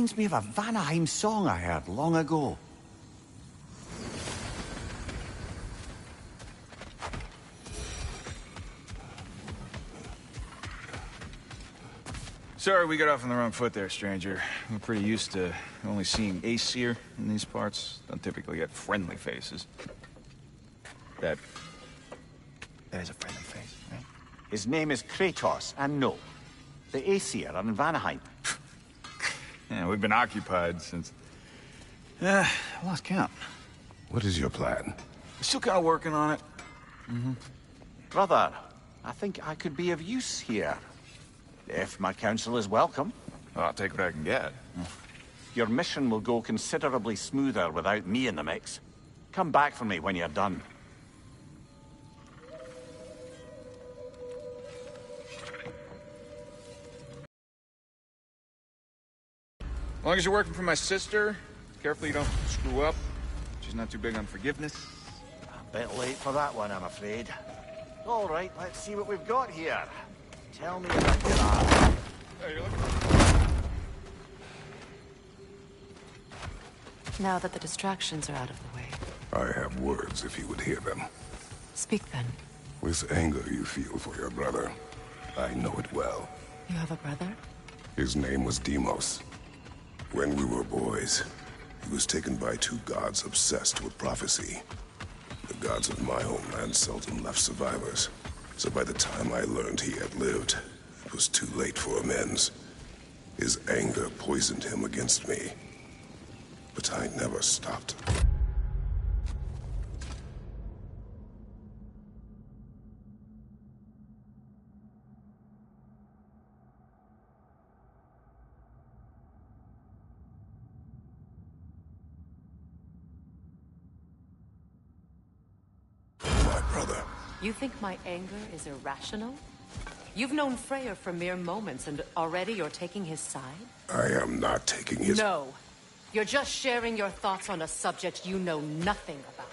Reminds me of a Vanaheim song I heard long ago. Sorry we got off on the wrong foot there, stranger. We're pretty used to only seeing Aesir in these parts. Don't typically get friendly faces. That is a friendly face, right? His name is Kratos, and no, the Aesir are in Vanaheim. Yeah, we've been occupied since... I lost count. What is your plan? We're still kind of working on it. Brother, I think I could be of use here. If my counsel is welcome. Well, I'll take what I can get. Your mission will go considerably smoother without me in the mix. Come back for me when you're done. As long as you're working for my sister, careful you don't screw up. She's not too big on forgiveness. A bit late for that one, I'm afraid. All right, let's see what we've got here. Tell me about your arm. Hey, you're looking... Now that the distractions are out of the way. I have words if you would hear them. Speak then. This anger you feel for your brother, I know it well. You have a brother? His name was Deimos. When we were boys, he was taken by two gods obsessed with prophecy. The gods of my homeland seldom left survivors, so by the time I learned he had lived, it was too late for amends. His anger poisoned him against me, but I never stopped. You think my anger is irrational? You've known Freyr for mere moments, and already you're taking his side? I am not taking his... No. You're just sharing your thoughts on a subject you know nothing about.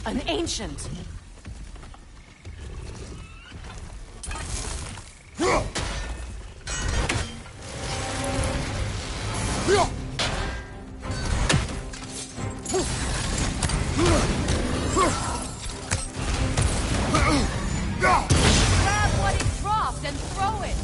An ancient! Grab what he dropped and throw it!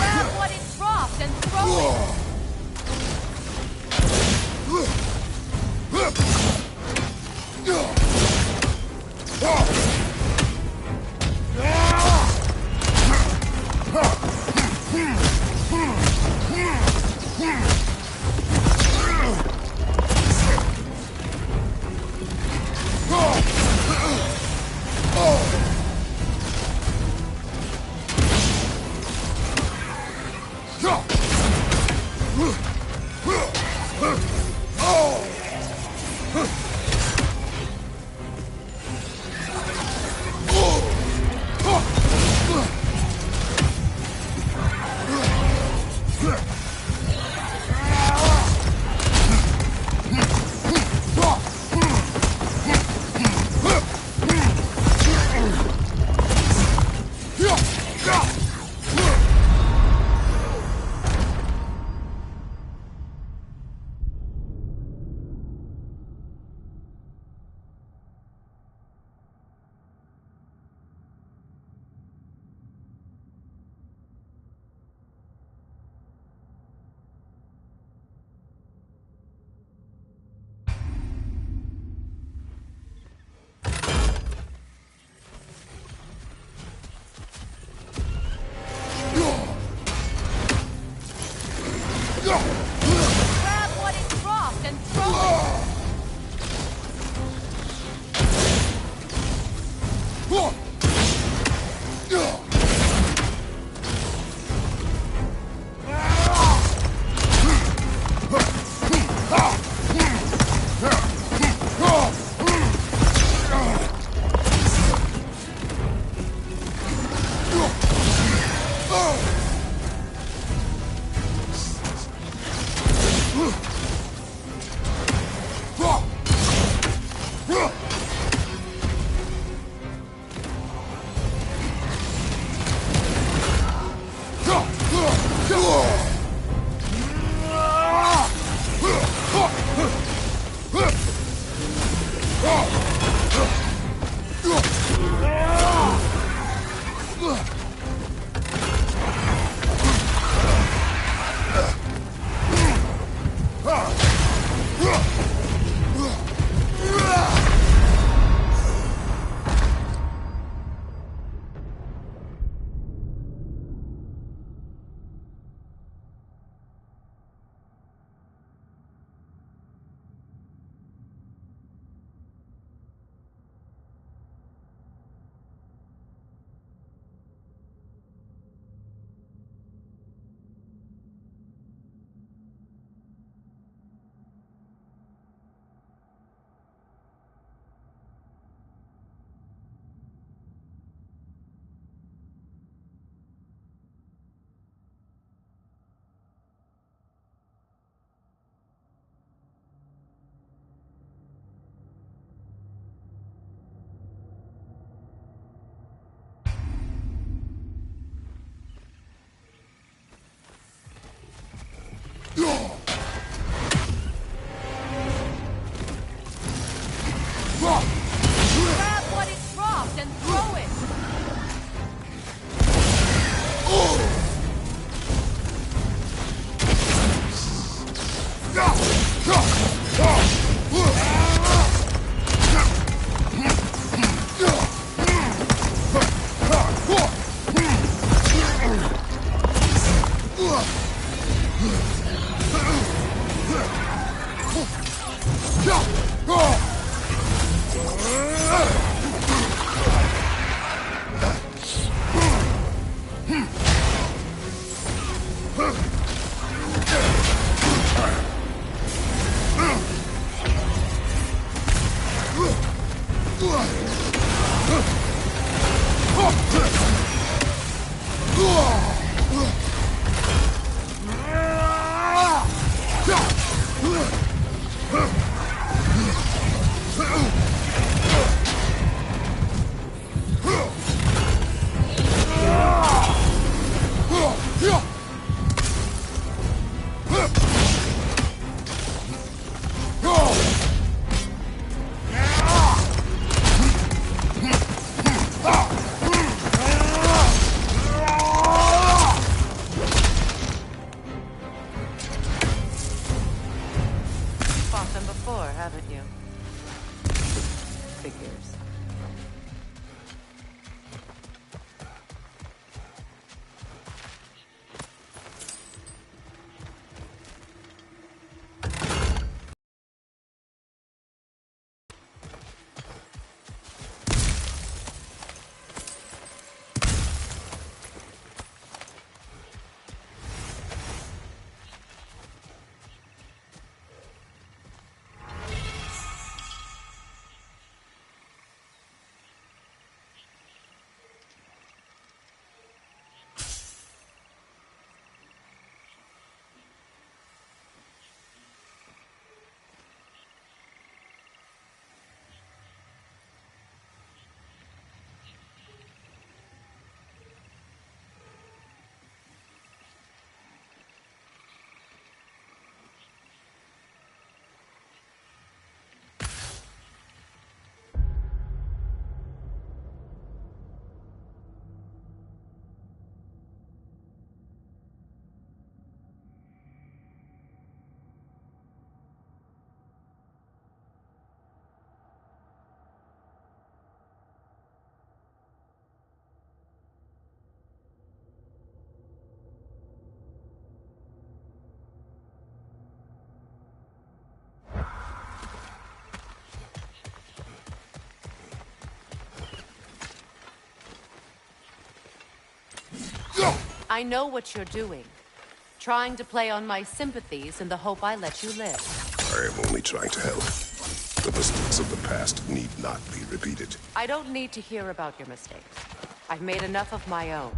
Grab what it dropped and throw it! Fought them before, haven't you? Figures. I know what you're doing. Trying to play on my sympathies in the hope I let you live. I am only trying to help. The mistakes of the past need not be repeated. I don't need to hear about your mistakes. I've made enough of my own.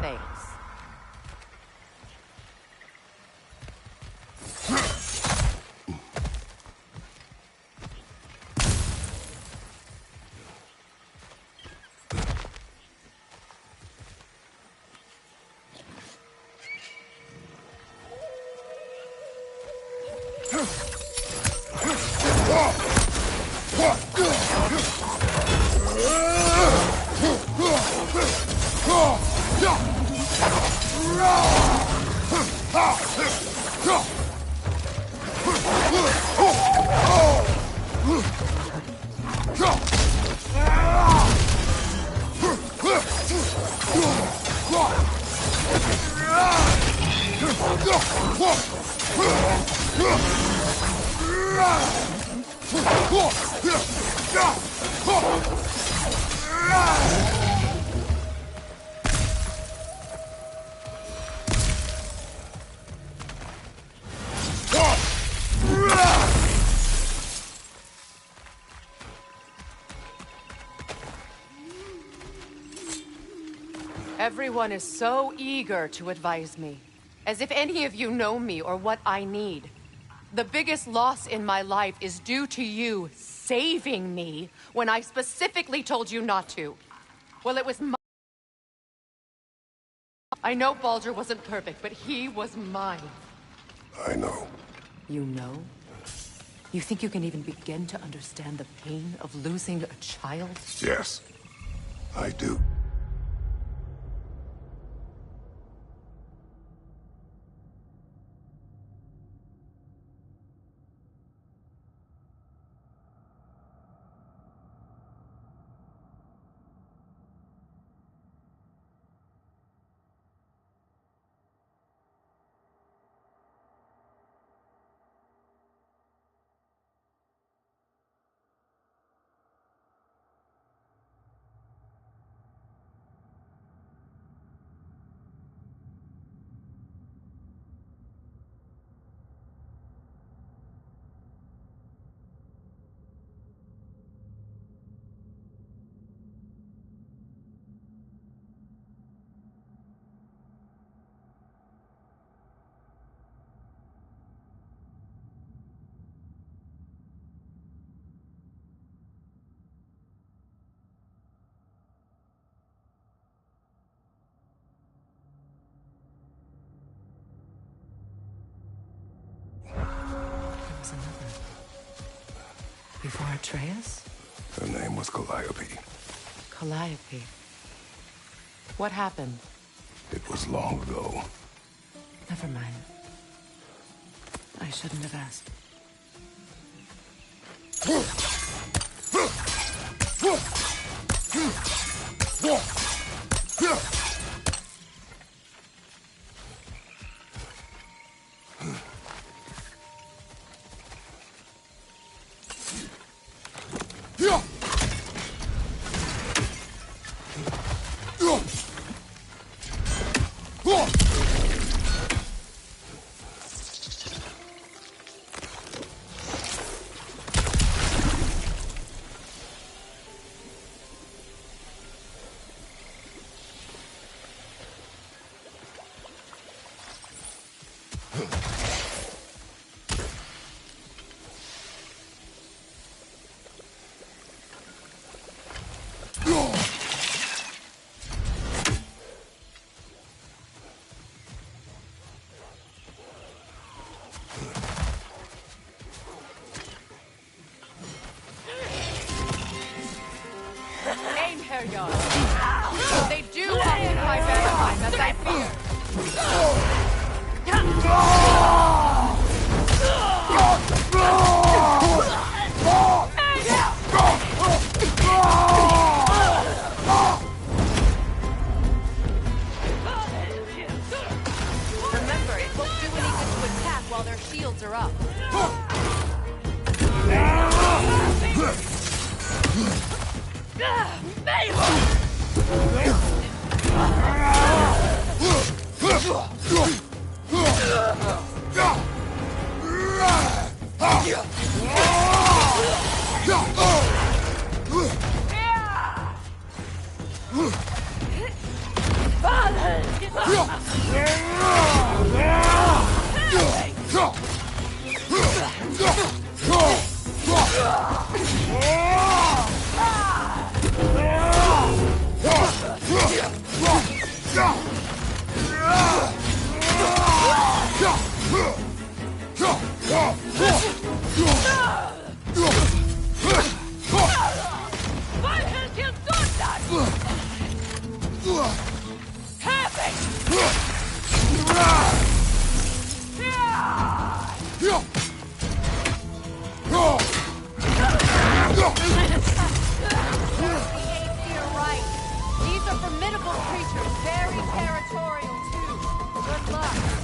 Thanks. Everyone is so eager to advise me, as if any of you know me or what I need. The biggest loss in my life is due to you saving me when I specifically told you not to. Well, it was my... I know Baldur wasn't perfect, but he was mine. I know. You know? You think you can even begin to understand the pain of losing a child? Yes, I do. Another. Before Atreus? Her name was Calliope. Calliope. What happened? It was long ago. Never mind. I shouldn't have asked. They do occupy Valentine, as I fear. Remember, it won't do any good to attack while their shields are up. Father! These are formidable creatures, very territorial too. Good luck.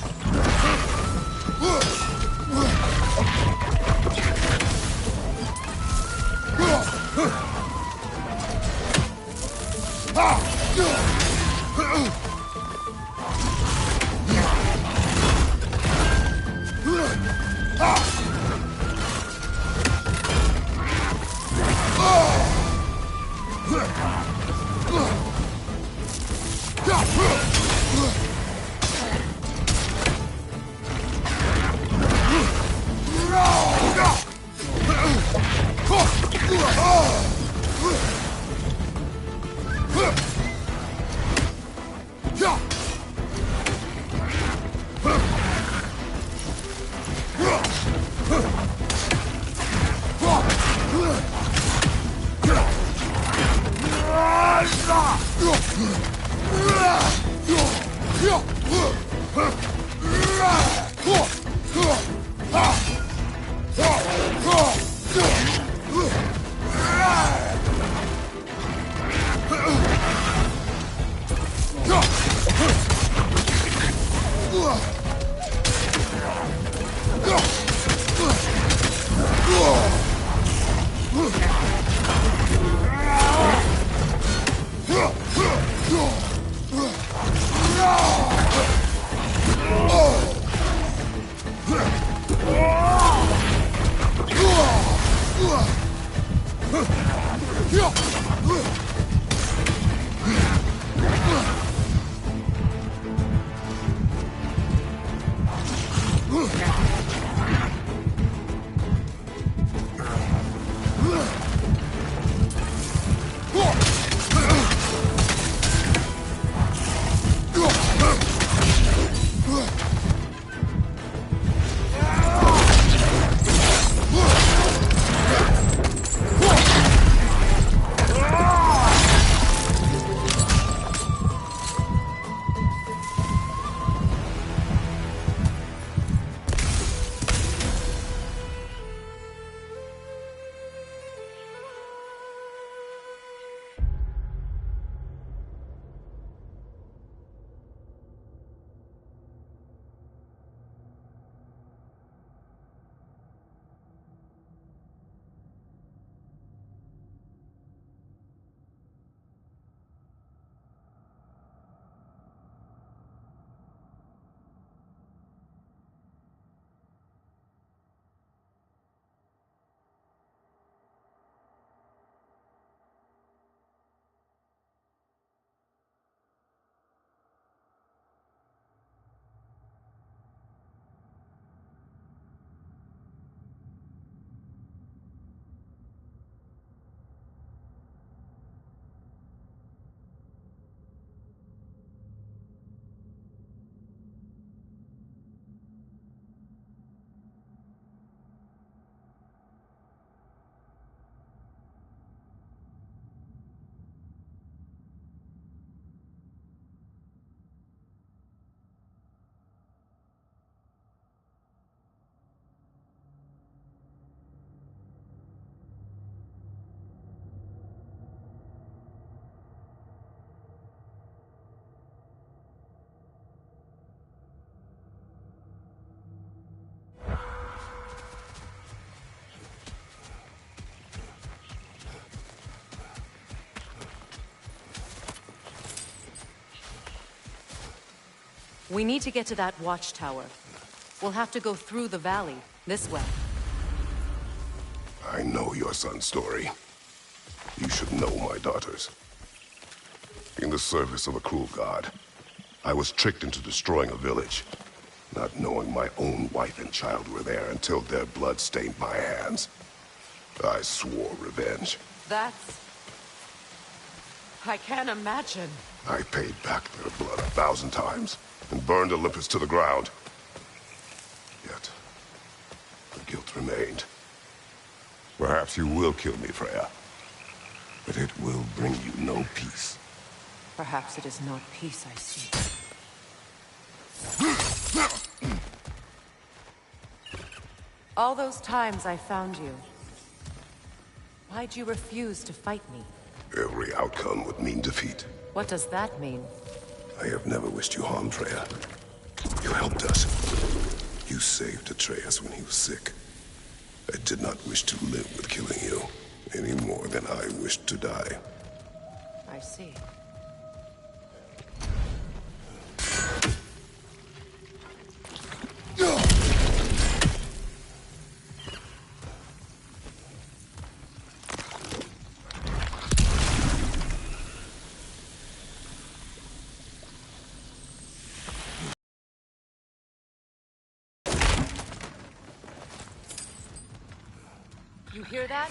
We need to get to that watchtower. We'll have to go through the valley, this way. I know your son's story. You should know my daughters. In the service of a cruel god, I was tricked into destroying a village, not knowing my own wife and child were there until their blood stained my hands. I swore revenge. That's... I can't imagine. I paid back their blood 1,000 times and burned Olympus to the ground. Yet, the guilt remained. Perhaps you will kill me, Freya, but it will bring you no peace. Perhaps it is not peace I seek. All those times I found you, why'd you refuse to fight me? Every outcome would mean defeat. What does that mean? I have never wished you harm, Freya. You helped us. You saved Atreus when he was sick. I did not wish to live with killing you, any more than I wished to die. I see. You hear that?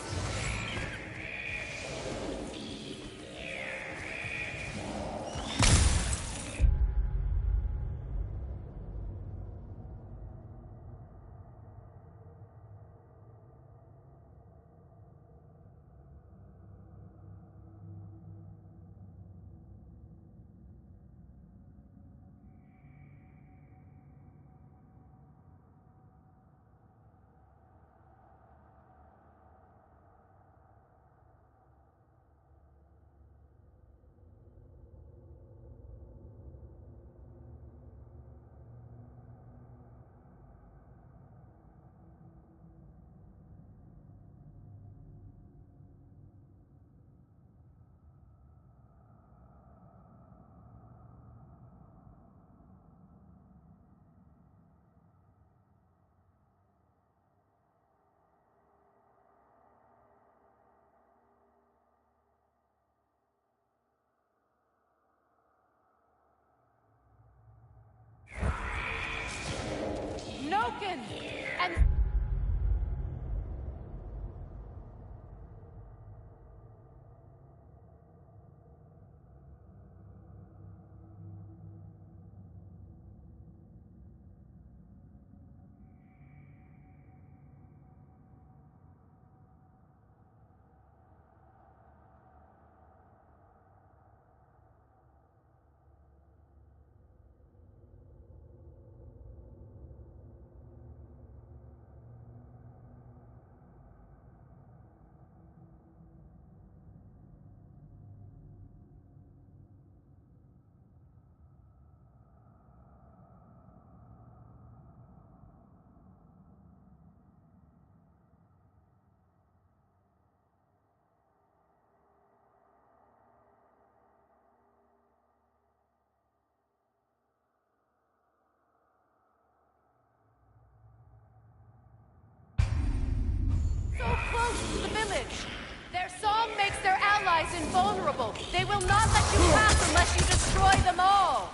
Noken! And... So close to the village! Their song makes their allies invulnerable. They will not let you pass unless you destroy them all!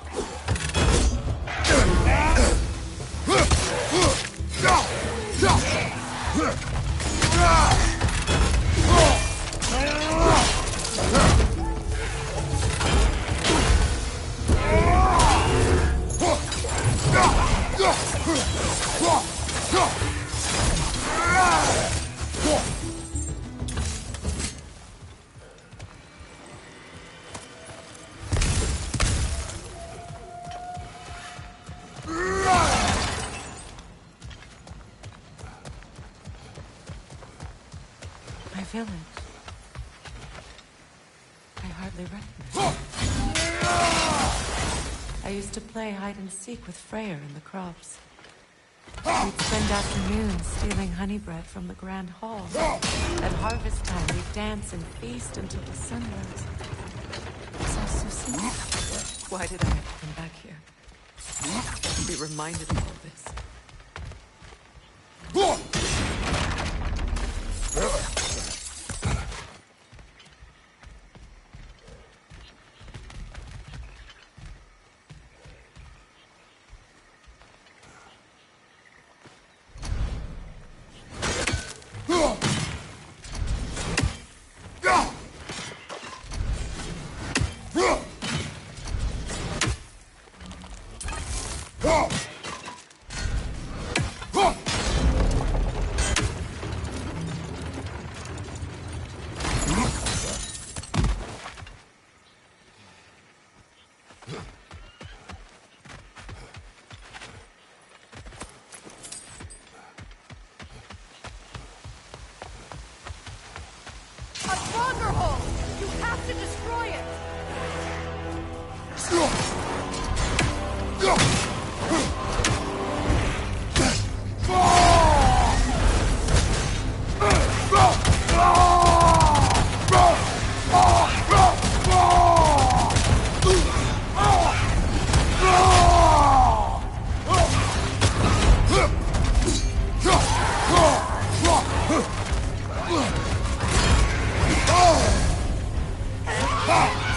My village. I hardly recognize it. I used to play hide and seek with Freyr in the crops. We'd spend afternoons stealing honey bread from the grand hall. At harvest time, we'd dance and feast until the sun rose. It was all so simple. Why did I have to come back here? To be reminded of all this. A stronghold! You have to destroy it! Ah!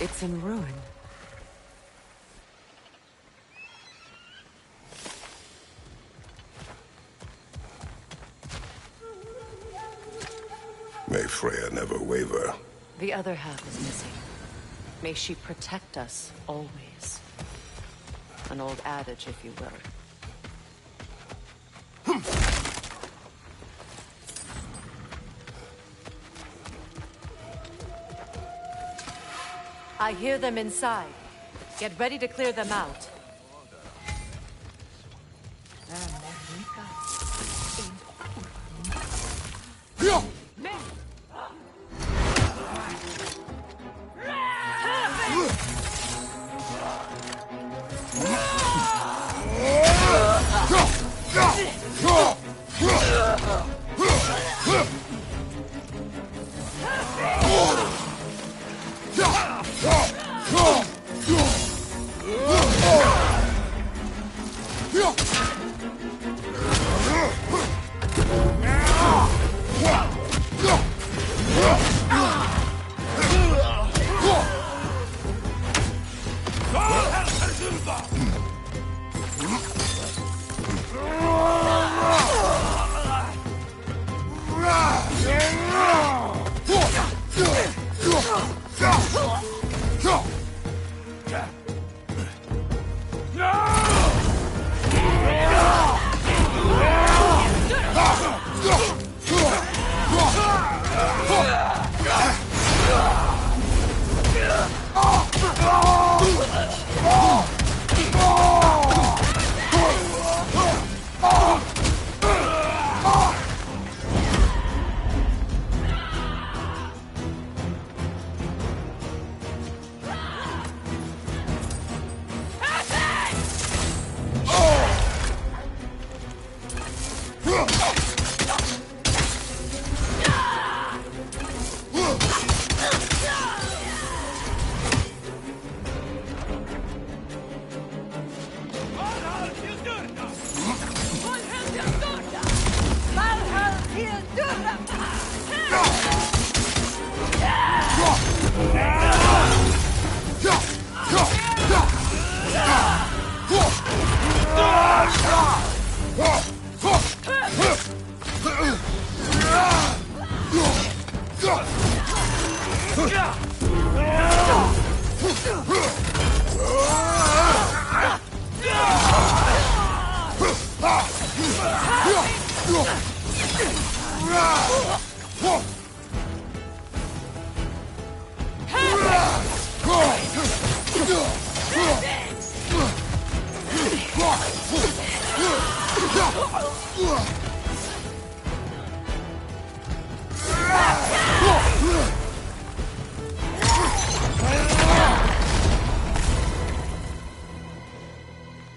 It's in ruin. May Freya never waver. The other half is missing. May she protect us always. An old adage, if you will. I hear them inside. Get ready to clear them out.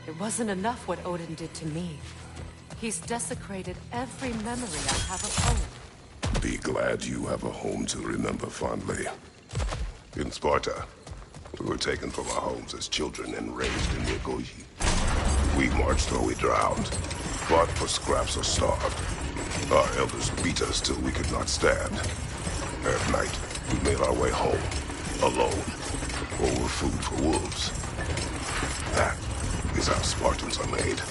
It wasn't enough what Odin did to me. He's desecrated every memory I have of home. Be glad you have a home to remember fondly. In Sparta, we were taken from our homes as children and raised in Nigoji. We marched or we drowned, fought for scraps or starved. Our elders beat us till we could not stand. At night, we made our way home, alone, or were food for wolves. That is how Spartans are made.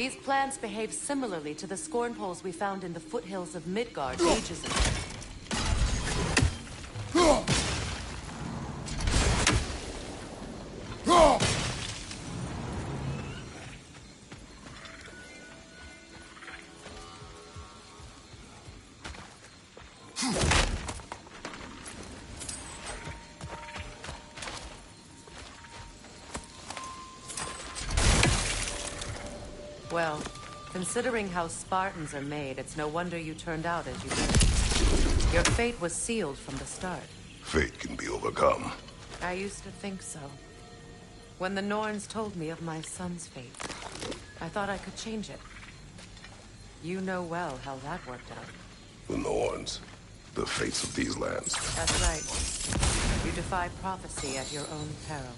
These plants behave similarly to the scorn poles we found in the foothills of Midgard ages ago. Well, considering how Spartans are made, it's no wonder you turned out as you did. Your fate was sealed from the start. Fate can be overcome. I used to think so. When the Norns told me of my son's fate, I thought I could change it. You know well how that worked out. The Norns. The fates of these lands. That's right. You defy prophecy at your own peril.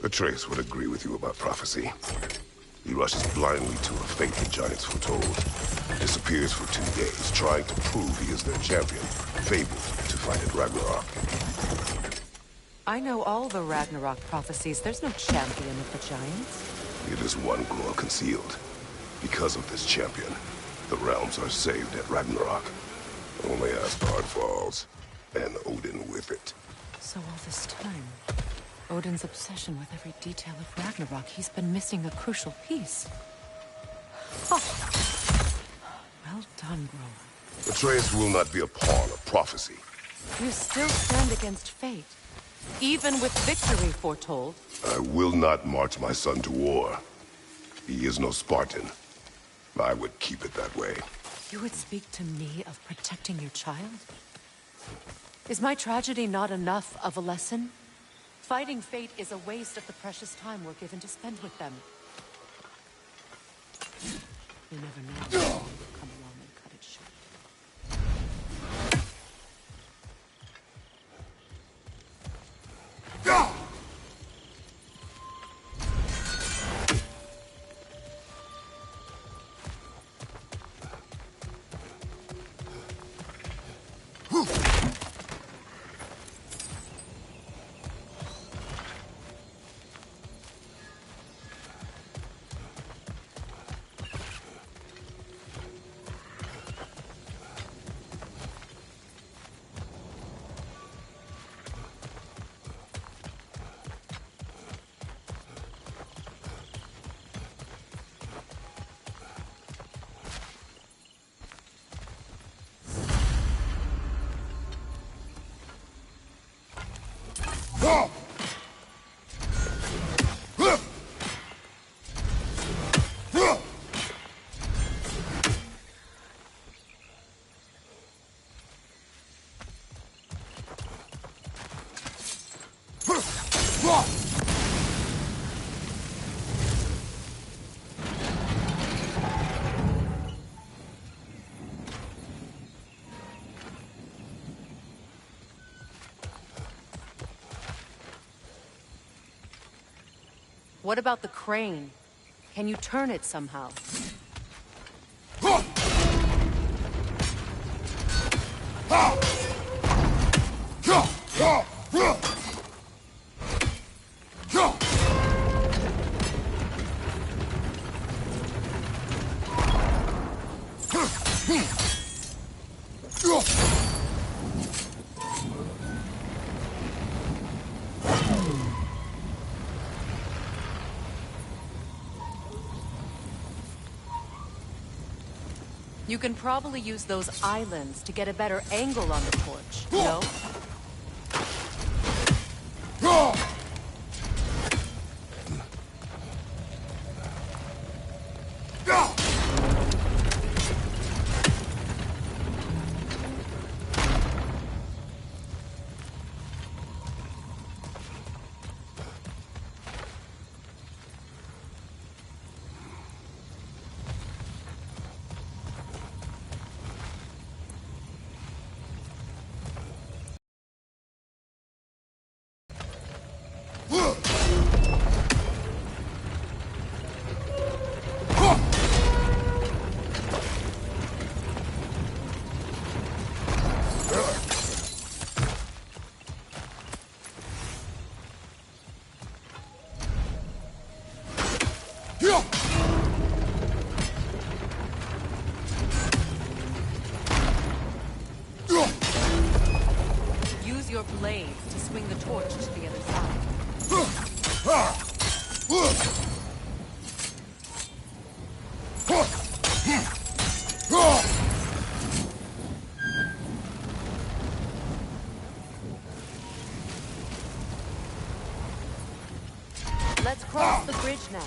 Atreus would agree with you about prophecy. He rushes blindly to a fate the giants foretold. Disappears for 2 days, trying to prove he is their champion. Fabled to fight at Ragnarok. I know all the Ragnarok prophecies. There's no champion of the giants. It is one glow concealed. Because of this champion, the realms are saved at Ragnarok. Only Asgard falls, and Odin with it. So all this time, Odin's obsession with every detail of Ragnarok, he's been missing a crucial piece. Oh. Well done, Grover. Atreus will not be a pawn of prophecy. You still stand against fate, even with victory foretold. I will not march my son to war. He is no Spartan. I would keep it that way. You would speak to me of protecting your child? Is my tragedy not enough of a lesson? Fighting fate is a waste of the precious time we're given to spend with them. You never know when someone will come along and cut it short. What about the crane? Can you turn it somehow? You can probably use those islands to get a better angle on the torch, no? Use your blades to swing the torch to the other side. Let's cross the bridge now.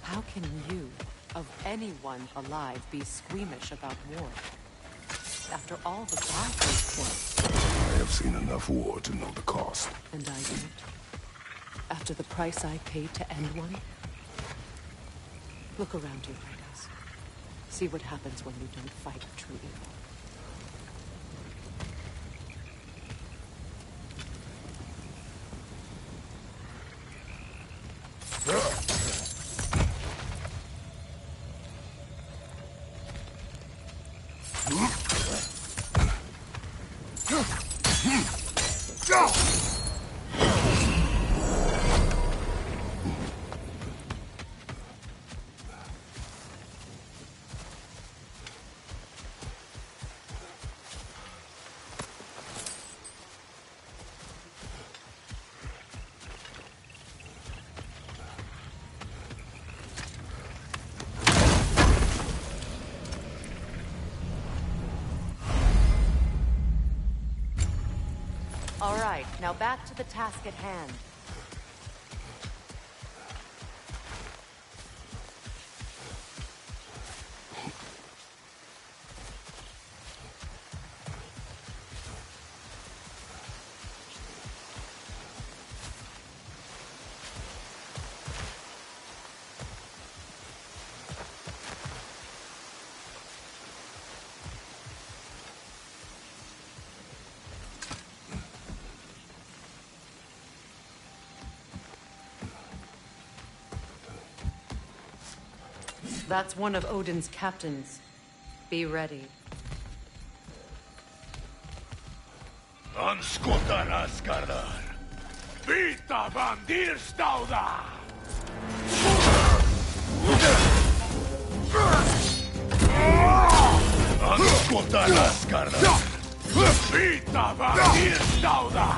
How can you, of anyone alive, be squeamish about war? After all the gods we've killed. I have seen enough war to know the cost. And I don't? After the price I paid to end one? Look around you, Ragnus. See what happens when you don't fight true evil. All right, now back to the task at hand. That's one of Odin's captains. Be ready. Anskutar Asgardar. Vita bandirstauda. Anskutar Asgardar. Vita bandirstauda.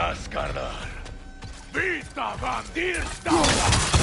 Raskardar. Vita bandirstauda.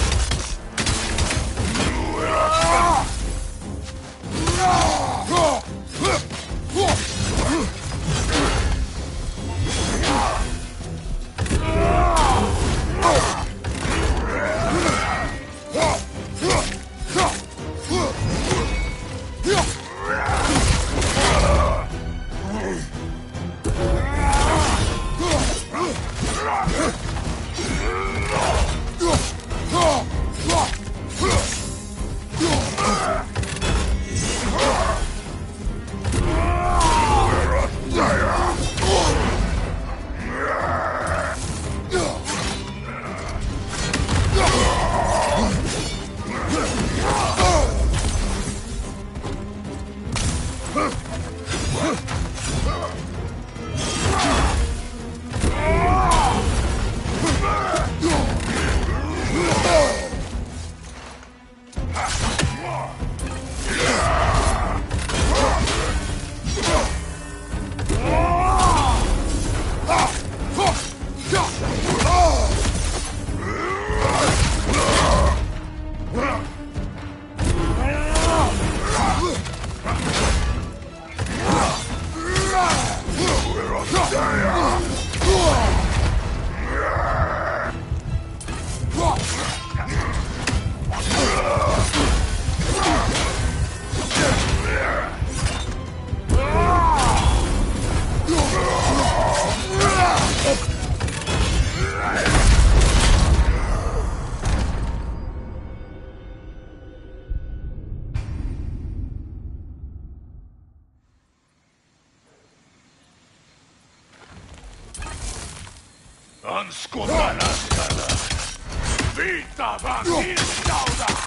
Anskuta Raskardar. Vita bandirstauda.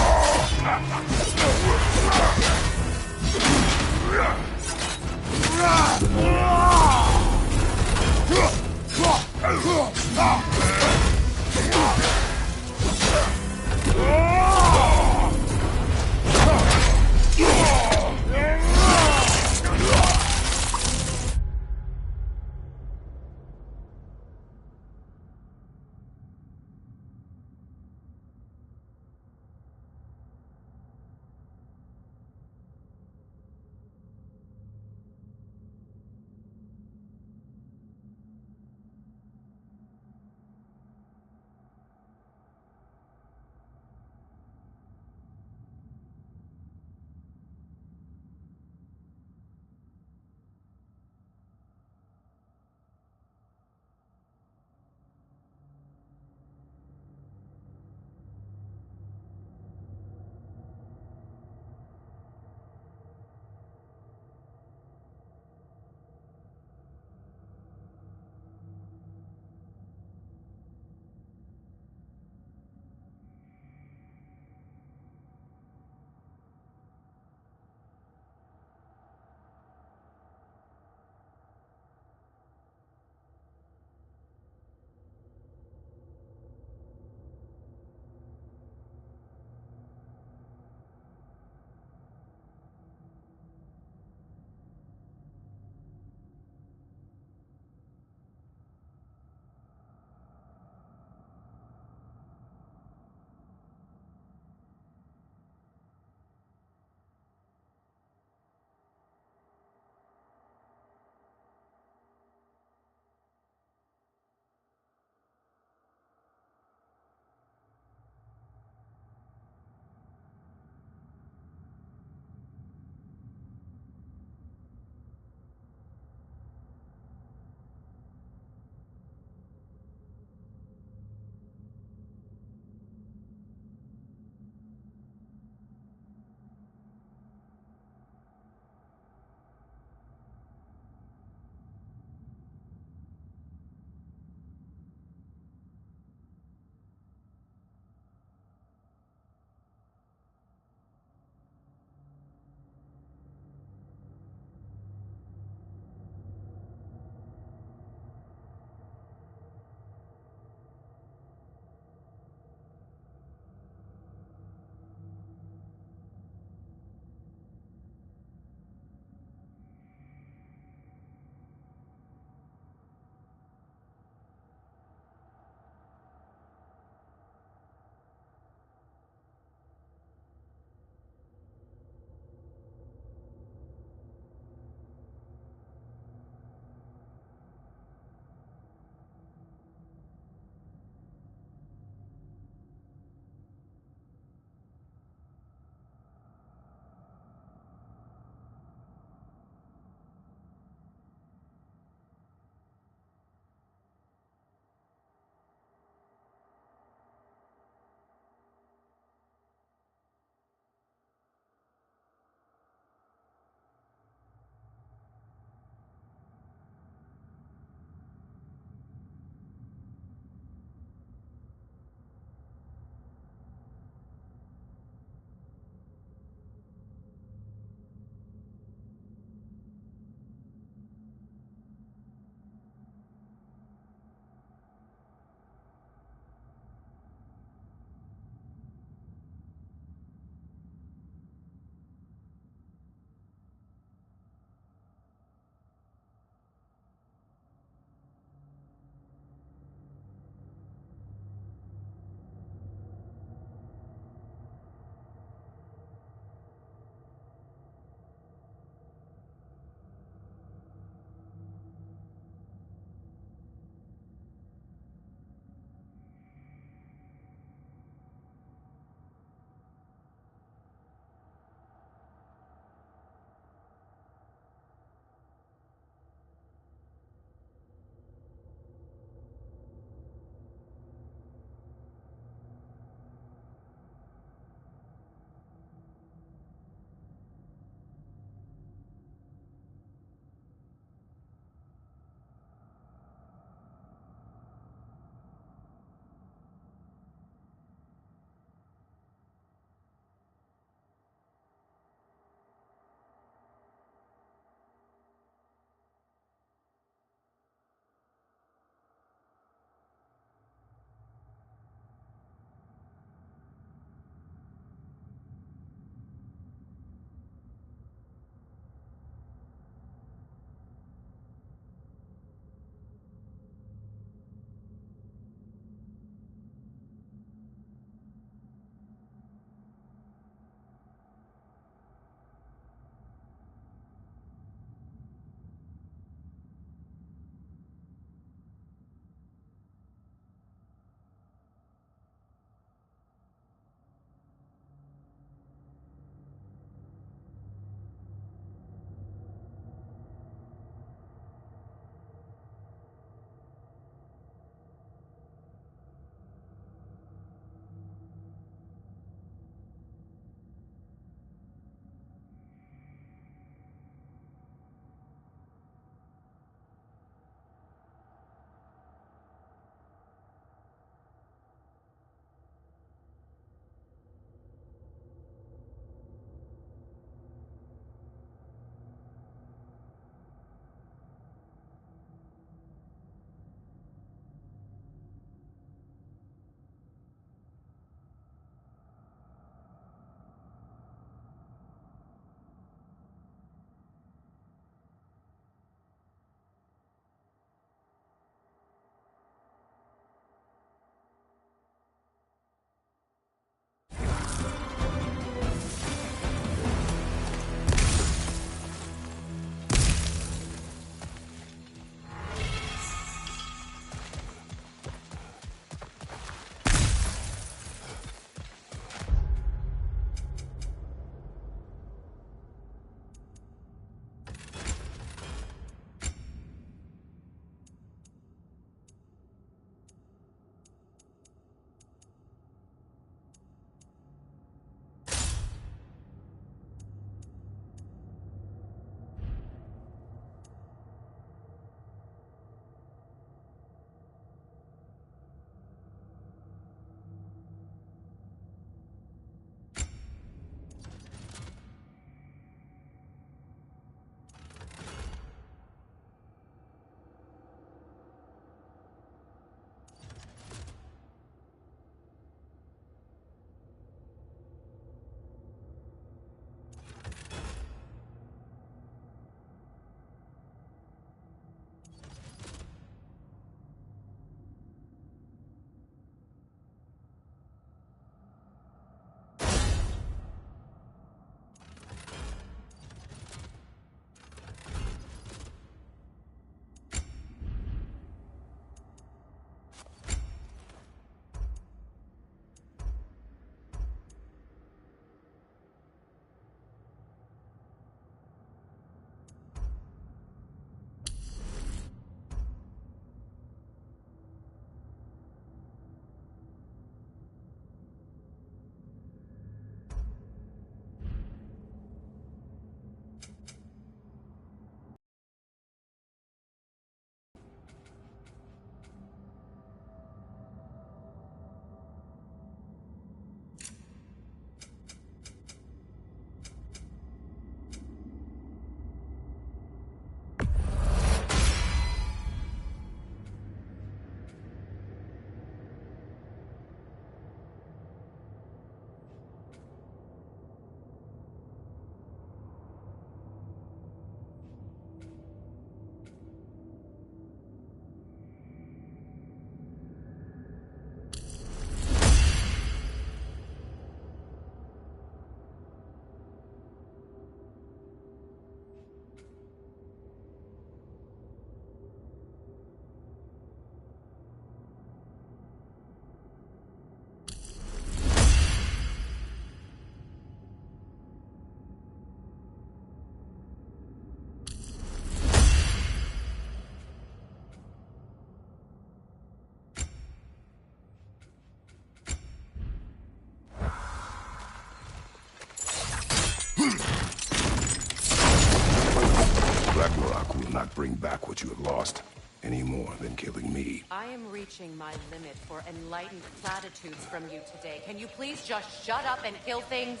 bring back what you have lost, any more than killing me. I am reaching my limit for enlightened platitudes from you today. Can you please just shut up and kill things?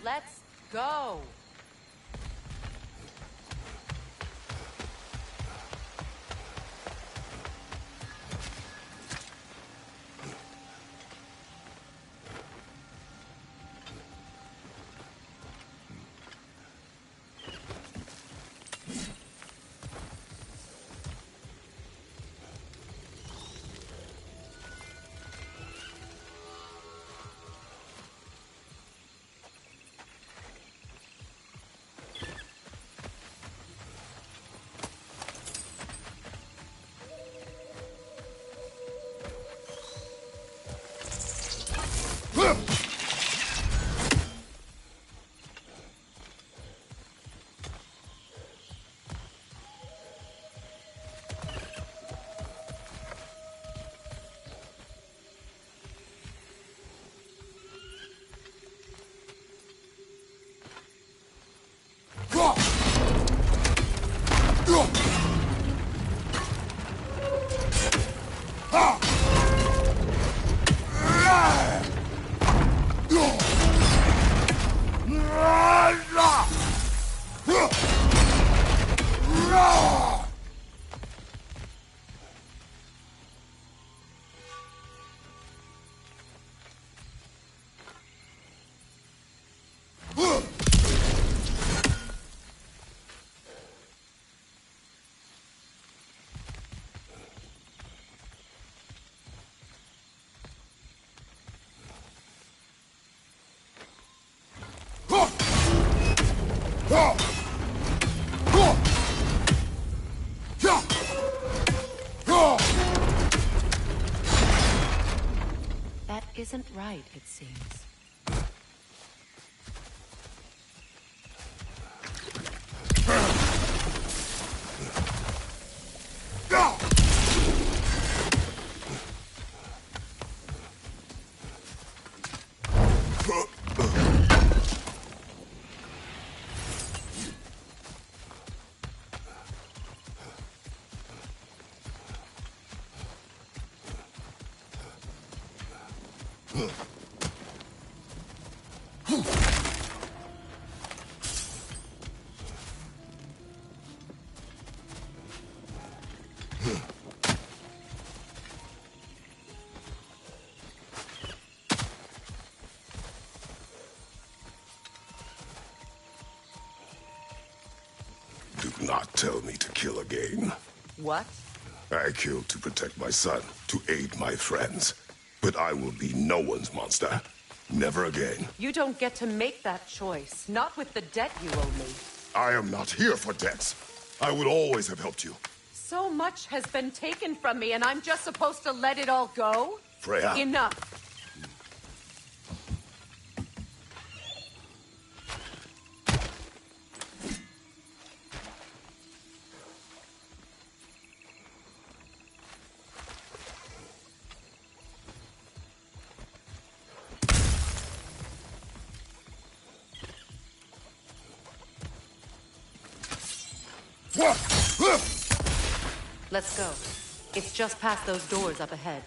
Let's go. That isn't right, it seems. Do not tell me to kill again. What? I killed to protect my son, to aid my friends. But I will be no one's monster. Never again. You don't get to make that choice. Not with the debt you owe me. I am not here for debts. I would always have helped you. So much has been taken from me, and I'm just supposed to let it all go? Freya. Enough. Let's go. It's just past those doors up ahead.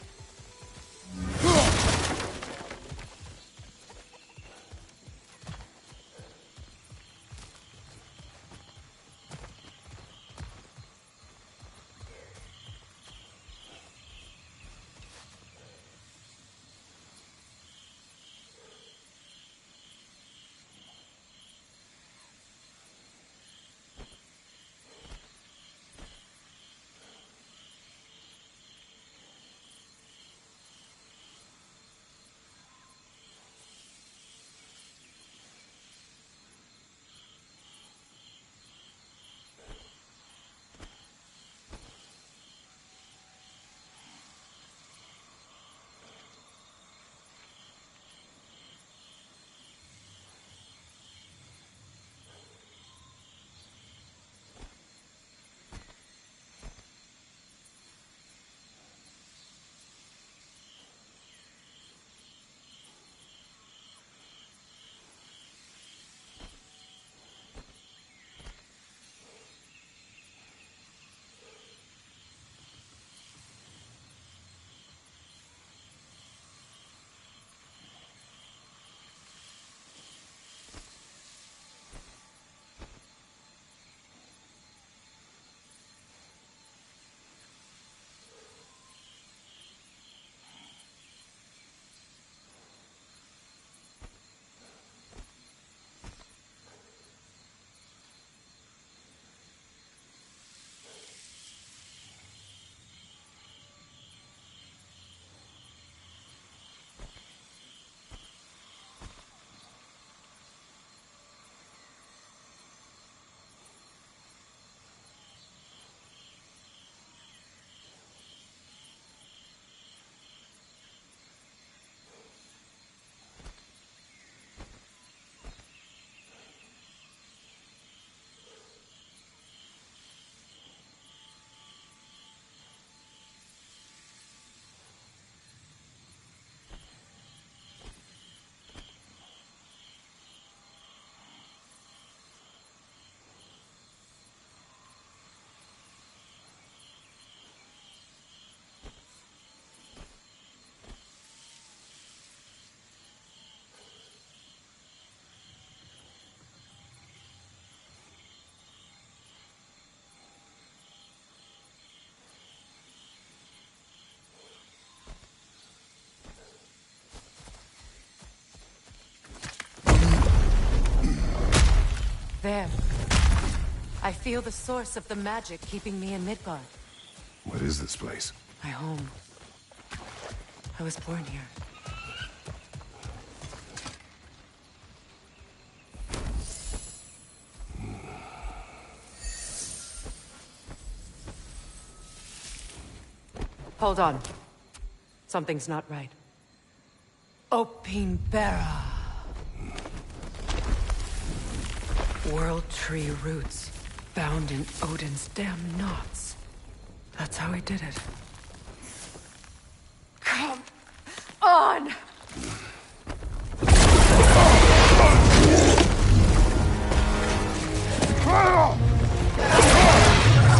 There. I feel the source of the magic keeping me in Midgard. What is this place? My home. I was born here. Hold on. Something's not right. Opinbera. World tree roots, bound in Odin's damn knots. That's how he did it. Come on!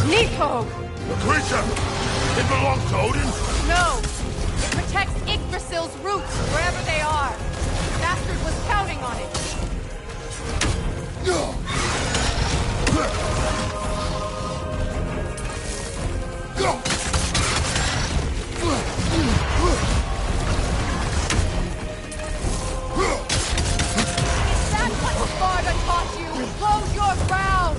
Nico! The creature! It belongs to Odin? No! It protects Yggdrasil's roots, wherever they are. The bastard was counting on it. Is that what Sparta taught you? Hold your ground!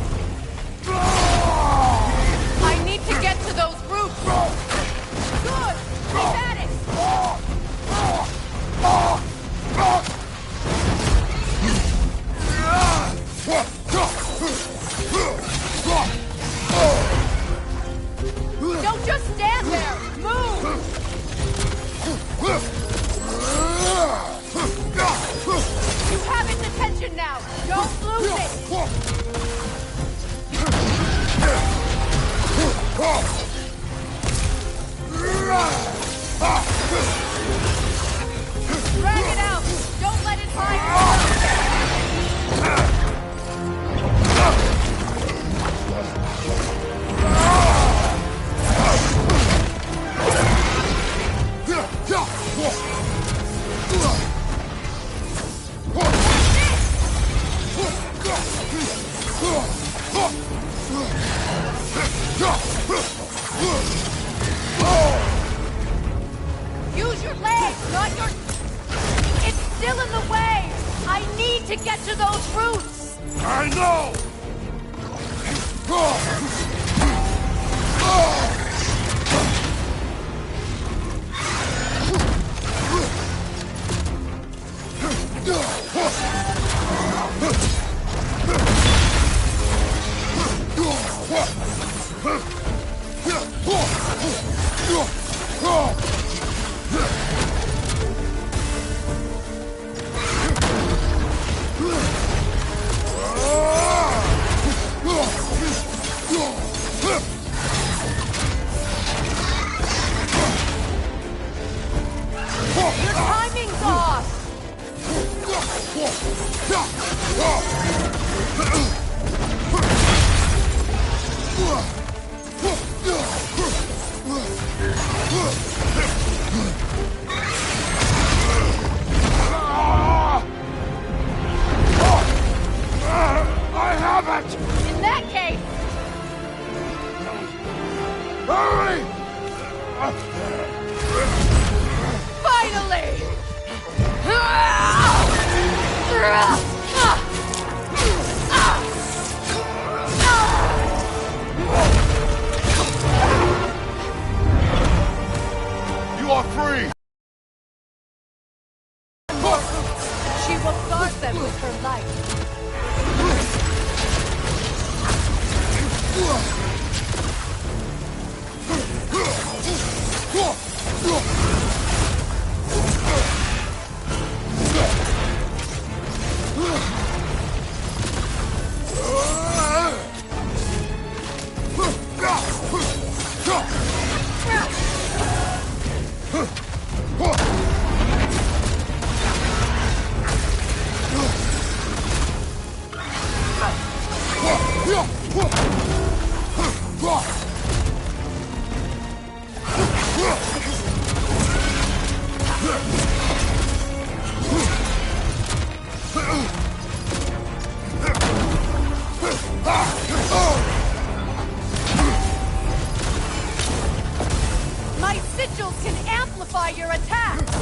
I need to get to those roots! Good! Keep at it! Don't just stand there! Move! You have its attention now! Don't lose it! Drag it out! Don't let it Use your legs, not your... It's still in the way! I need to get to those roots! I know! Your timing's off! I have it! In that case, Hurry! finally! You are free! She will guard them with her life. My sigils can amplify your attacks!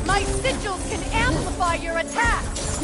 My sigils can amplify your attacks!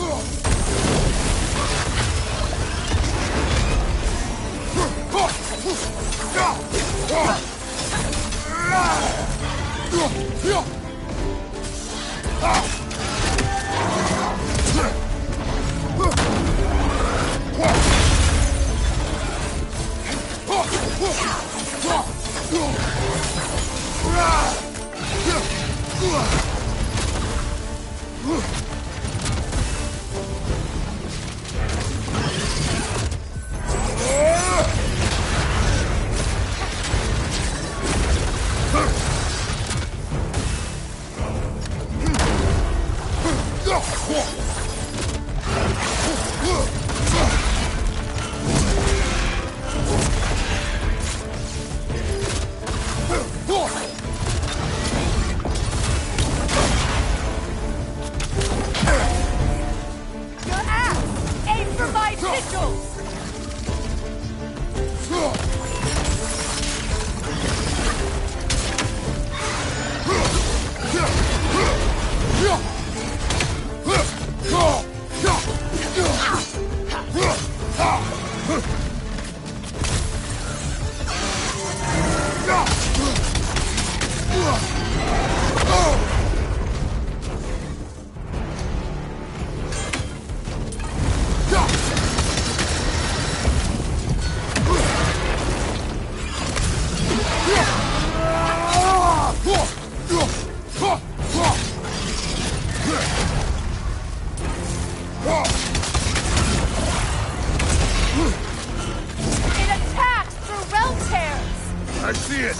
Your axe! Aim for my sigils! It attacks through realm tears! I see it!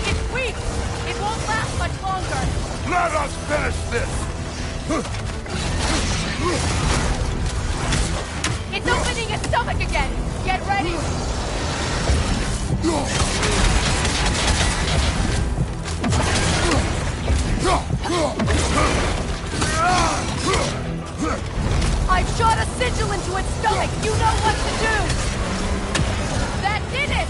It's weak! It won't last much longer! Let us finish this! It's opening its stomach again! Get ready! I've shot a sigil into its stomach! You know what to do! That did it!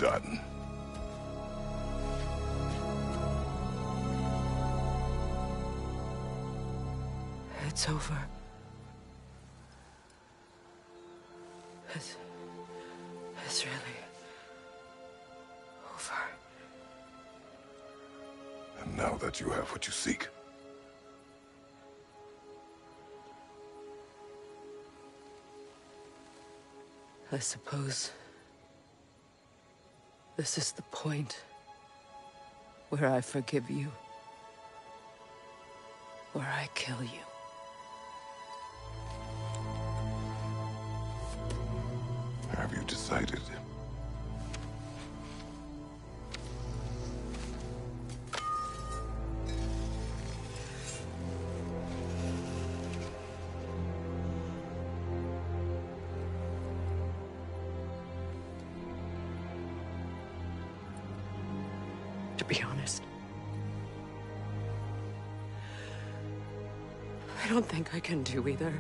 done. It's over. It's really over. And now that you have what you seek, I suppose this is the point where I forgive you, where I kill you. have you decided? To be honest, I don't think I can do either.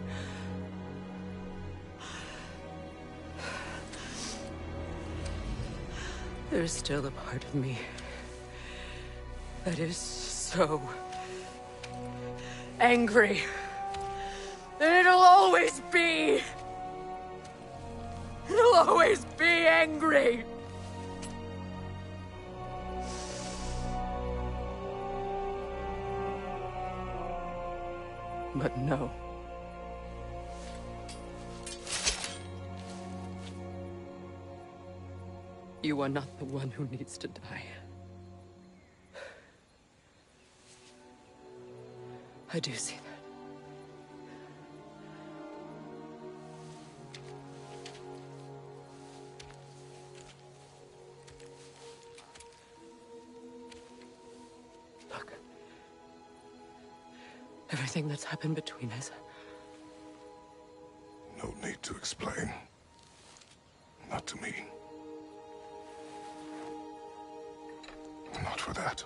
There's still a part of me that is so angry that it'll always be. It'll always be angry. But no. You are not the one who needs to die. I do see that. Look. Everything that's happened between us. No need to explain. Not to me. Not for that.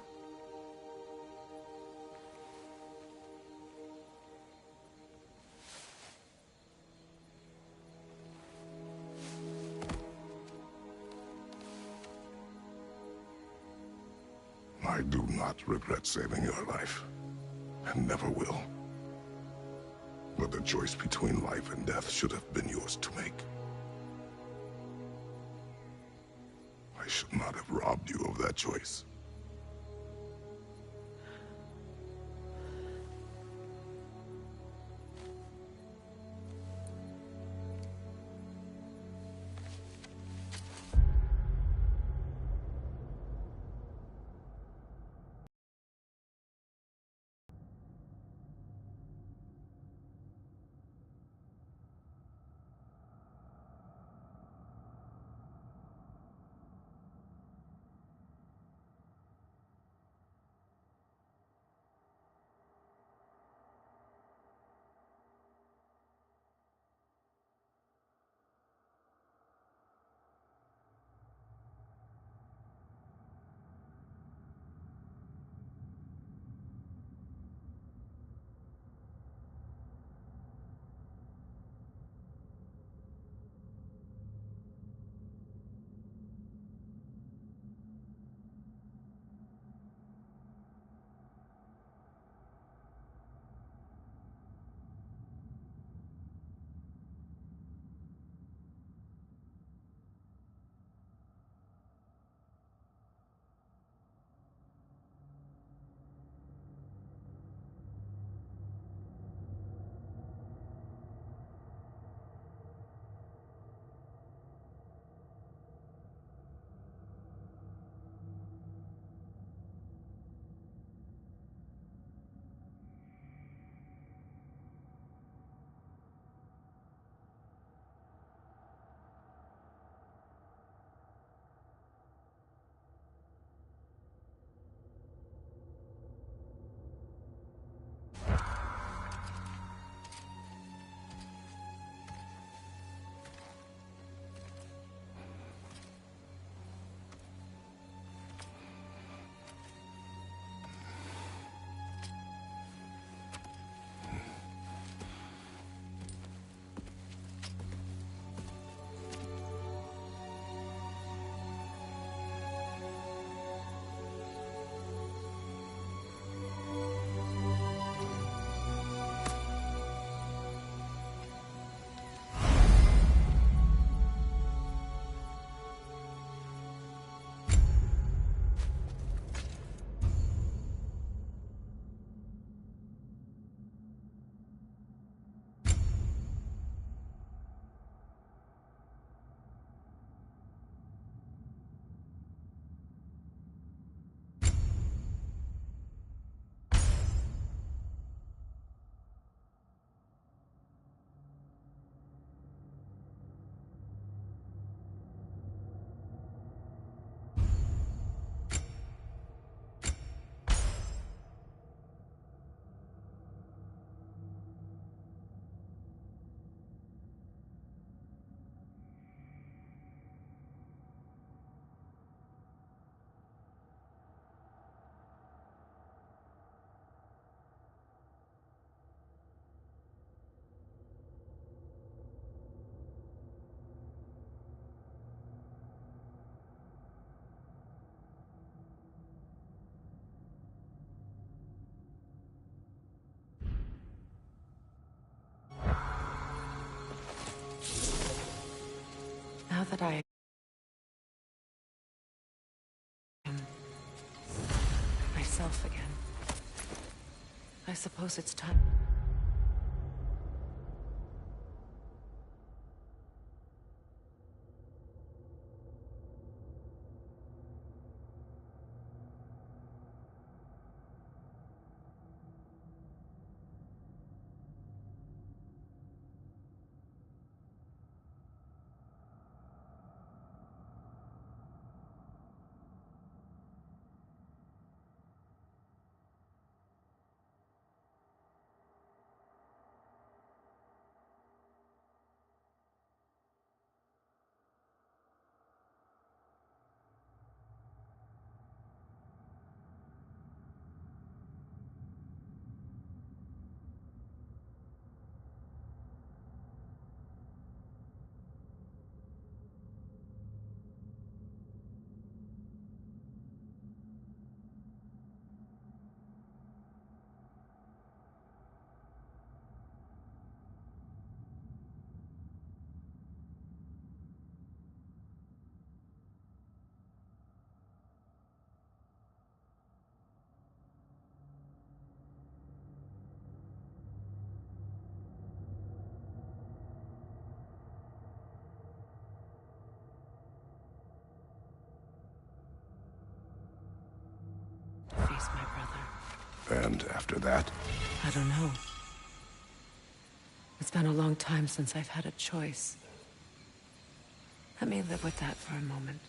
I do not regret saving your life, and never will. But the choice between life and death should have been yours to make. I should not have robbed you of that choice. Now that I am myself again, I suppose it's time. Face my brother. And after that? I don't know. It's been a long time since I've had a choice. Let me live with that for a moment.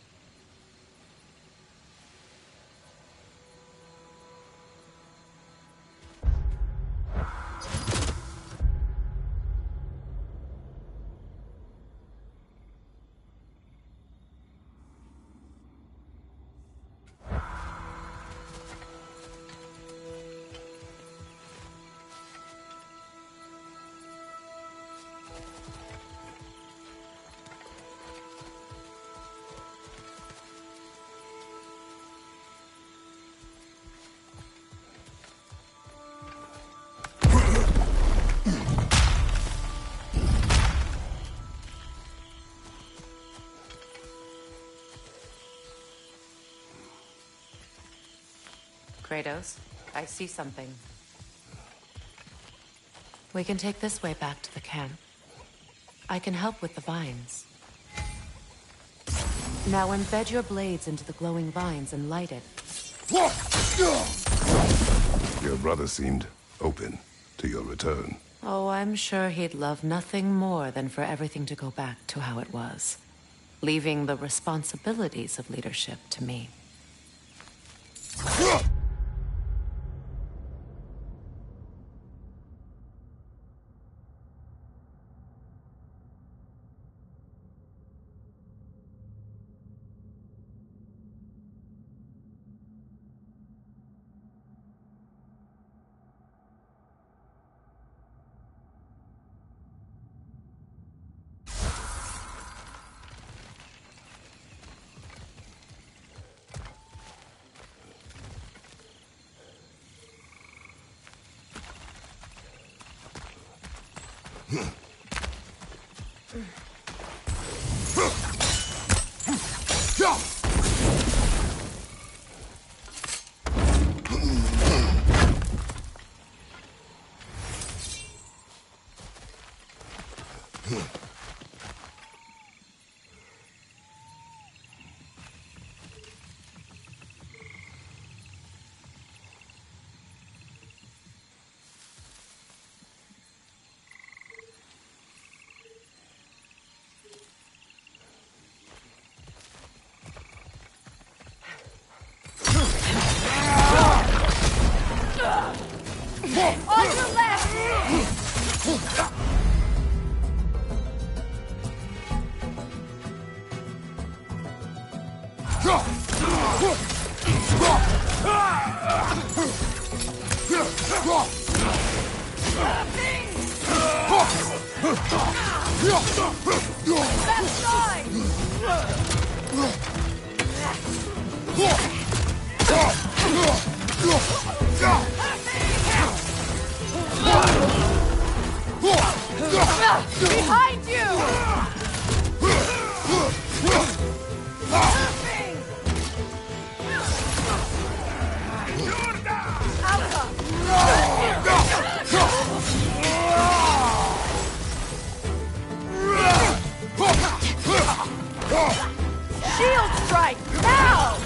Kratos, I see something. We can take this way back to the camp. I can help with the vines. Now embed your blades into the glowing vines and light it. Your brother seemed open to your return. Oh, I'm sure he'd love nothing more than for everything to go back to how it was, leaving the responsibilities of leadership to me. On your left! Left side! Behind you! Shield strike! Now!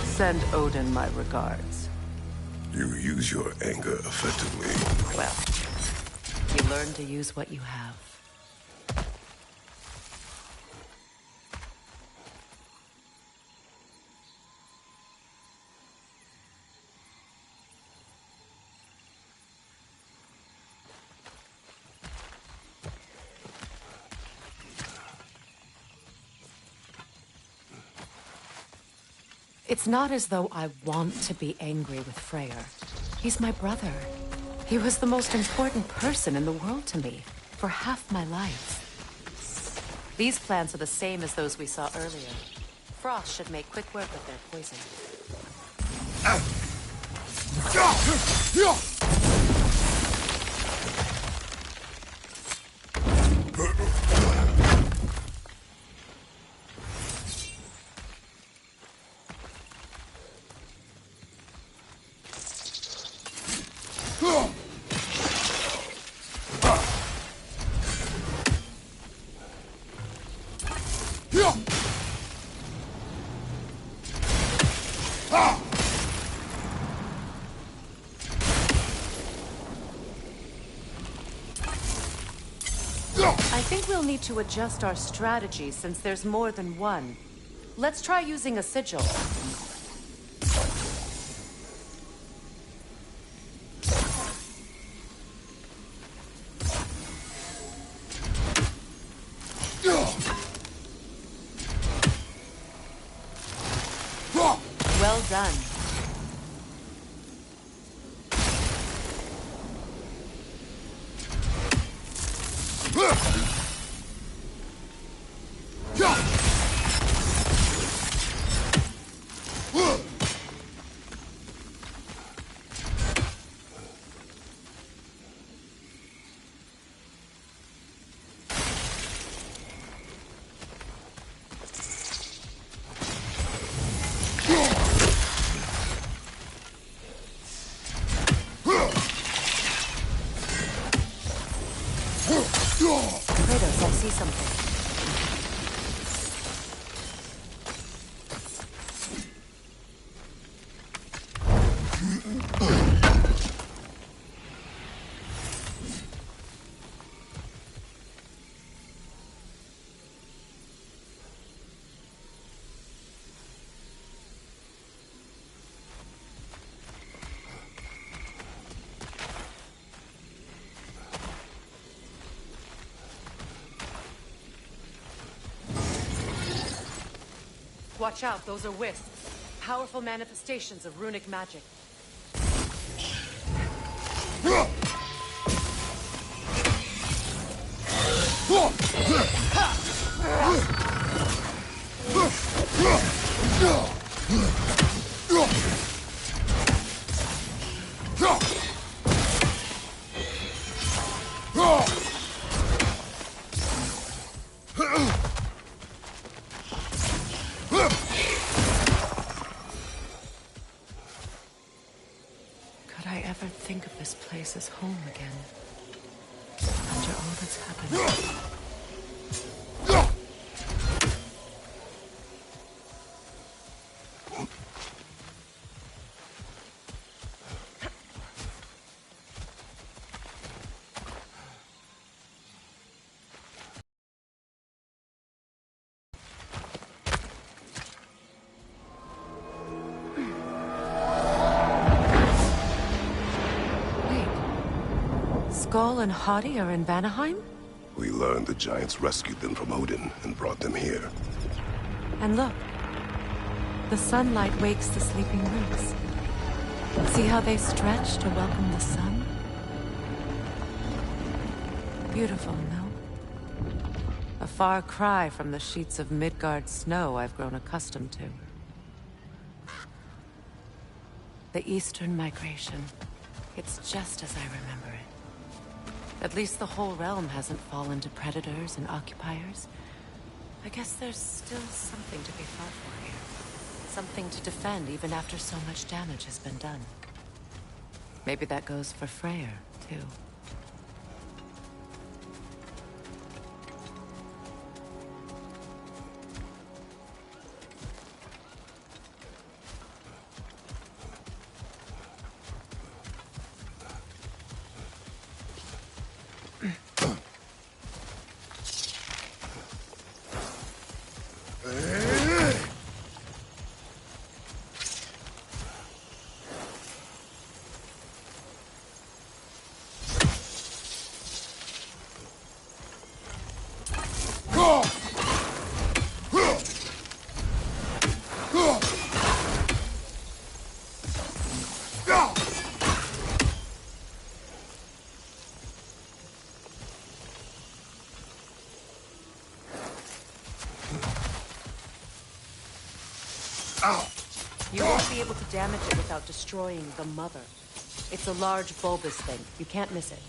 Send Odin my regards. You use your anger effectively. Well, you learn to use what you have. It's not as though I want to be angry with Freyr. He's my brother. He was the most important person in the world to me for half my life. These plants are the same as those we saw earlier. Frost should make quick work of their poison. I think we'll need to adjust our strategy since there's more than one. Let's try using a sigil. Well done. Kratos, I see something. Watch out, those are wisps. Powerful manifestations of runic magic. Could I ever think of this place as home again? After all that's happened. Skull and Hati are in Vanaheim? We learned the giants rescued them from Odin and brought them here. And look. The sunlight wakes the sleeping roots. See how they stretch to welcome the sun? Beautiful, no? A far cry from the sheets of Midgard snow I've grown accustomed to. The Eastern Migration. It's just as I remember it. At least the whole realm hasn't fallen to predators and occupiers. I guess there's still something to be fought for here. Something to defend even after so much damage has been done. Maybe that goes for Freyr, too. You won't be able to damage it without destroying the mother. It's a large bulbous thing. You can't miss it.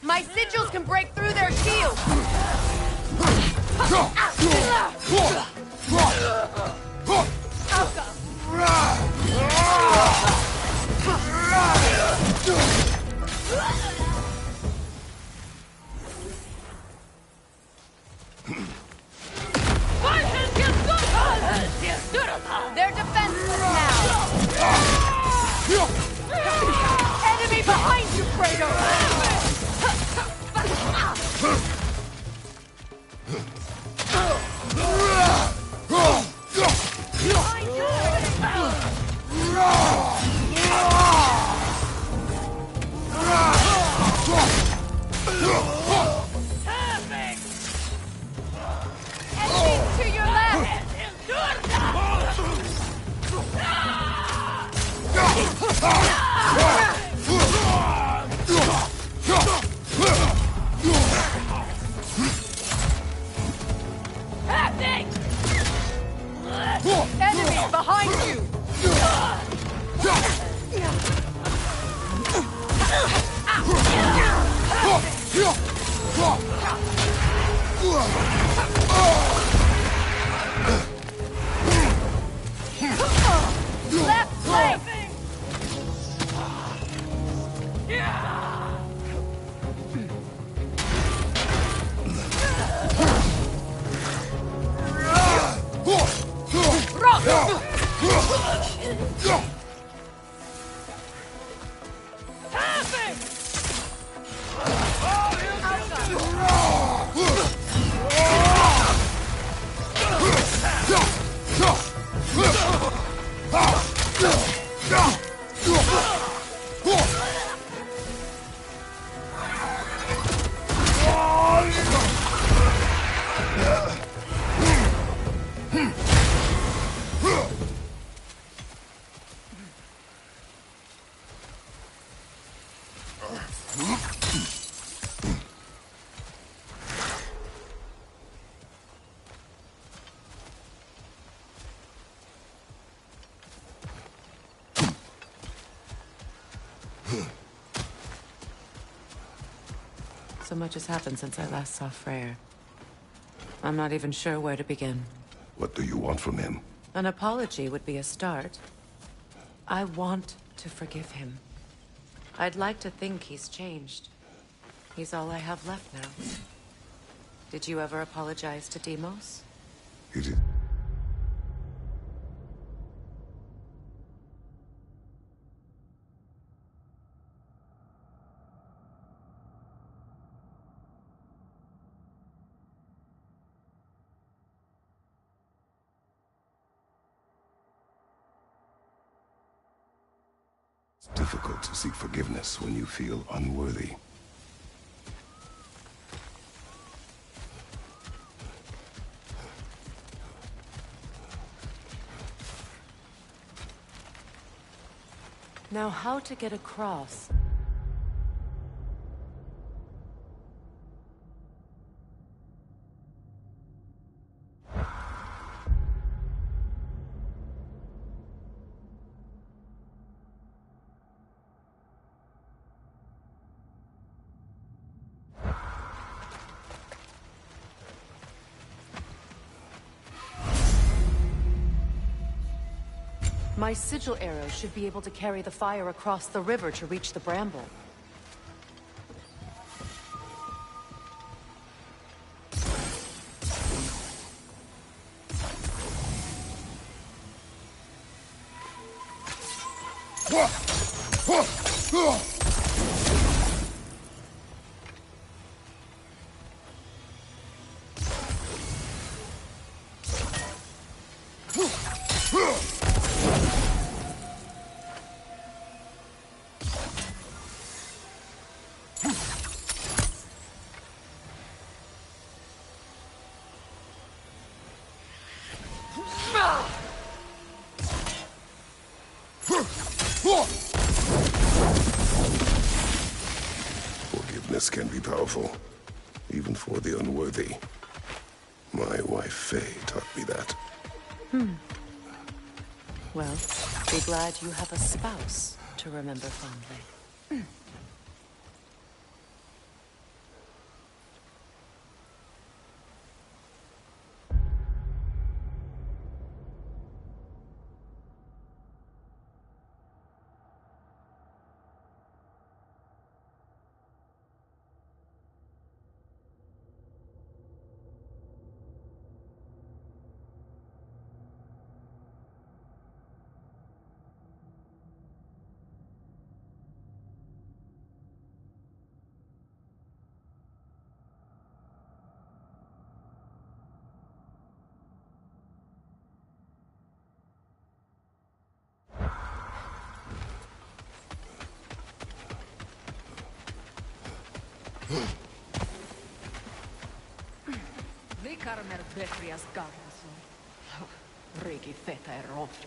My sigils can break through their shields! They're defenseless now! Enemy behind you, Kratos! Enemies to your left! Enemies behind you! Left flank! So much has happened since I last saw Freyr. I'm not even sure where to begin. What do you want from him? An apology would be a start. I want to forgive him. I'd like to think he's changed. He's all I have left now. Did you ever apologize to Deimos? He did. It's difficult to seek forgiveness when you feel unworthy. Now, how to get across? My sigil arrows should be able to carry the fire across the river to reach the bramble. Forgiveness can be powerful, even for the unworthy. My wife Faye taught me that. Well, be glad you have a spouse to remember fondly. Likarmer Betrias Garnason. Regi feta e rovrit.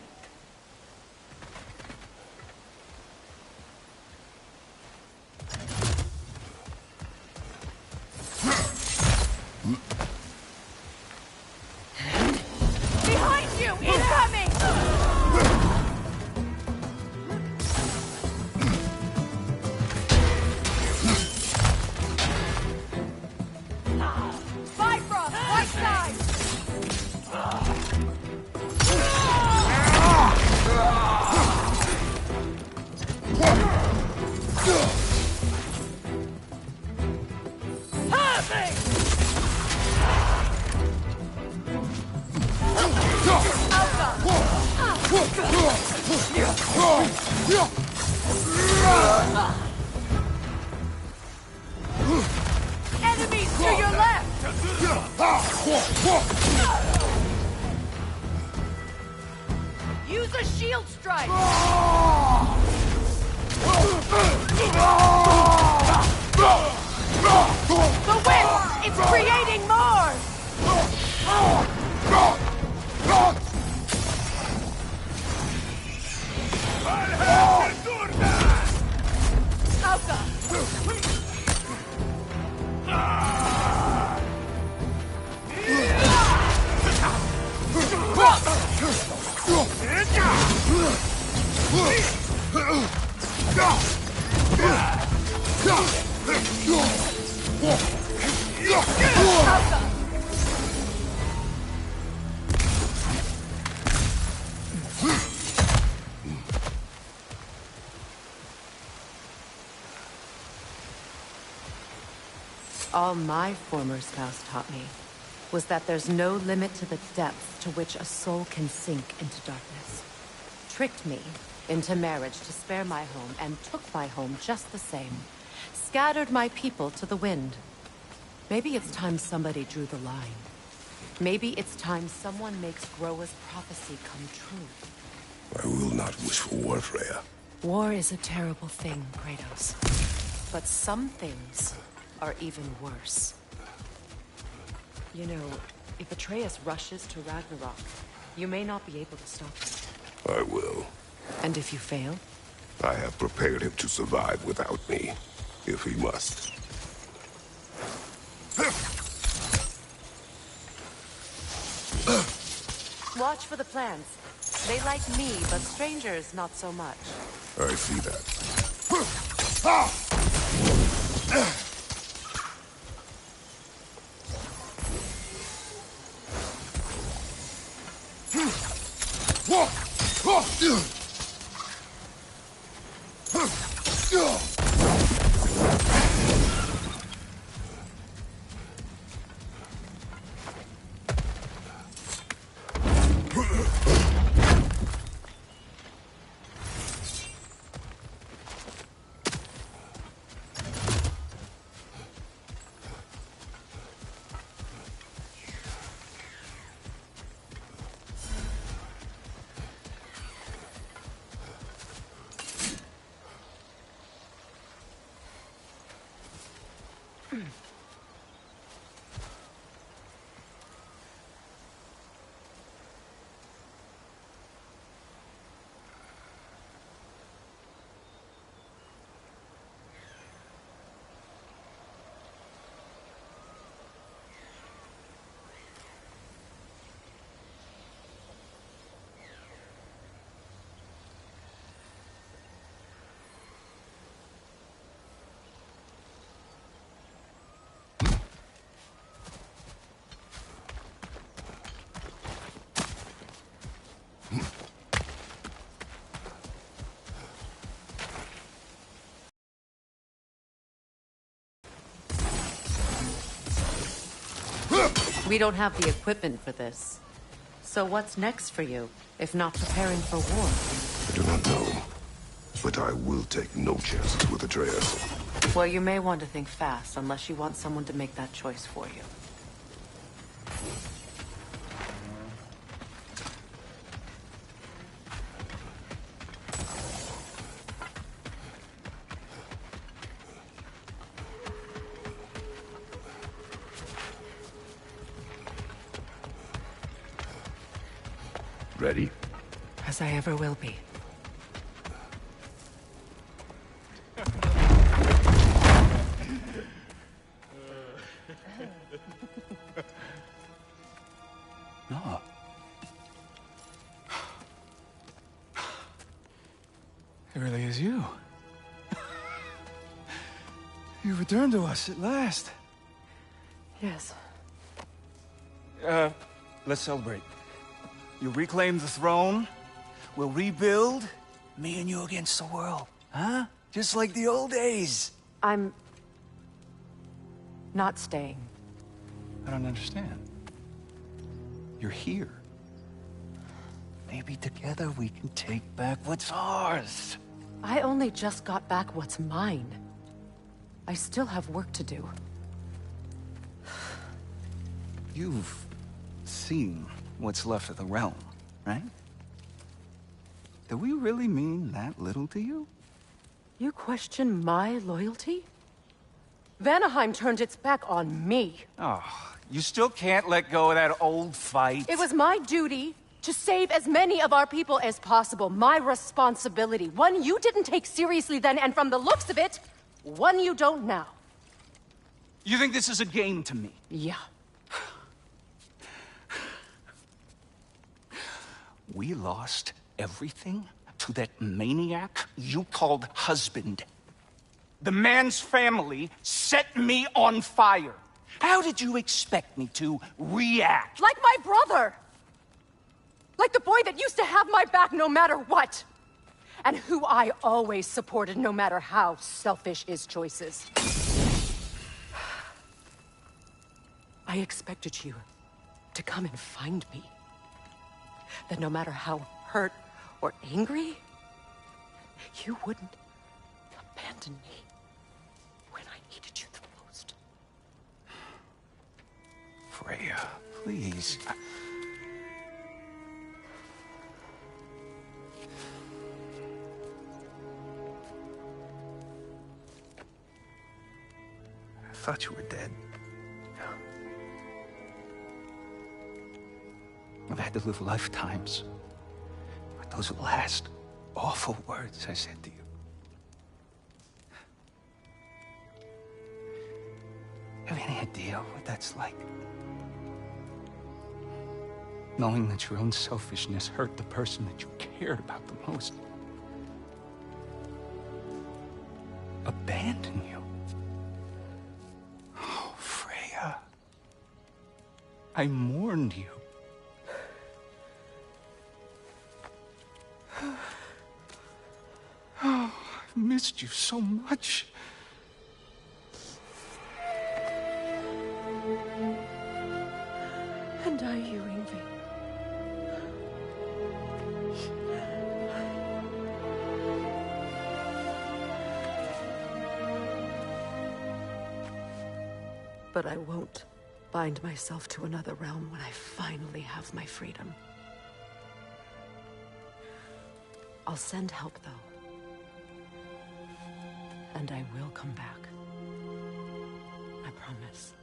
Behind you! Incoming! Bifrost, right side! Enemies to your left! Use a shield strike! The wind! It's creating more! Alka! All my former spouse taught me was that there's no limit to the depth to which a soul can sink into darkness. Tricked me into marriage to spare my home and took my home just the same. Scattered my people to the wind. Maybe it's time somebody drew the line. Maybe it's time someone makes Groa's prophecy come true. I will not wish for war, Freya. War is a terrible thing, Kratos. But some things are even worse. You know, if Atreus rushes to Ragnarok, you may not be able to stop him. I will. And if you fail? I have prepared him to survive without me, if he must. Watch for the plants. They like me, but strangers not so much. I see that. We don't have the equipment for this. So what's next for you, if not preparing for war? I do not know, but I will take no chances with Atreus. Well, you may want to think fast, unless you want someone to make that choice for you. Ready? As I ever will be. No. It really is you. You returned to us at last. Yes. Let's celebrate. You reclaim the throne, we'll rebuild, me and you against the world. Huh? Just like the old days. I'm... not staying. I don't understand. You're here. Maybe together we can take back what's ours. I only just got back what's mine. I still have work to do. You've seen what's left of the realm, right? Do we really mean that little to you? You question my loyalty? Vanaheim turned its back on me. Oh, you still can't let go of that old fight? It was my duty to save as many of our people as possible. My responsibility. One you didn't take seriously then, and from the looks of it, one you don't now. You think this is a game to me? Yeah. We lost everything to that maniac you called husband. The man's family set me on fire. How did you expect me to react? Like my brother! Like the boy that used to have my back no matter what! And who I always supported no matter how selfish his choices. I expected you to come and find me. That no matter how hurt or angry, you wouldn't abandon me when I needed you the most. Freya, please. thought you were dead. I've had to live lifetimes with those last awful words I said to you. Have any idea what that's like? Knowing that your own selfishness hurt the person that you cared about the most. Abandon you. Oh, Freya. I mourned you. Oh, I've missed you so much. And I you, Yngvi. But I won't bind myself to another realm when I finally have my freedom. I'll send help, though. And I will come back. I promise.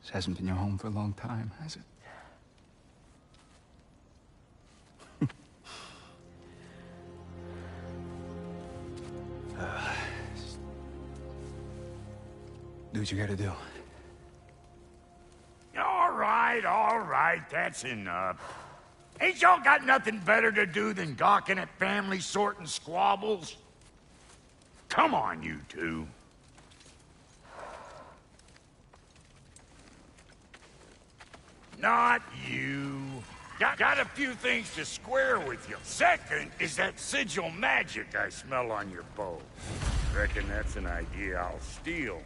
This hasn't been your home for a long time, has it? Do what you gotta do. All right, that's enough. Ain't y'all got nothing better to do than gawking at family sorting squabbles? Come on, you two. Not you. Got a few things to square with you. Second is that sigil magic I smell on your bow. Reckon that's an idea I'll steal.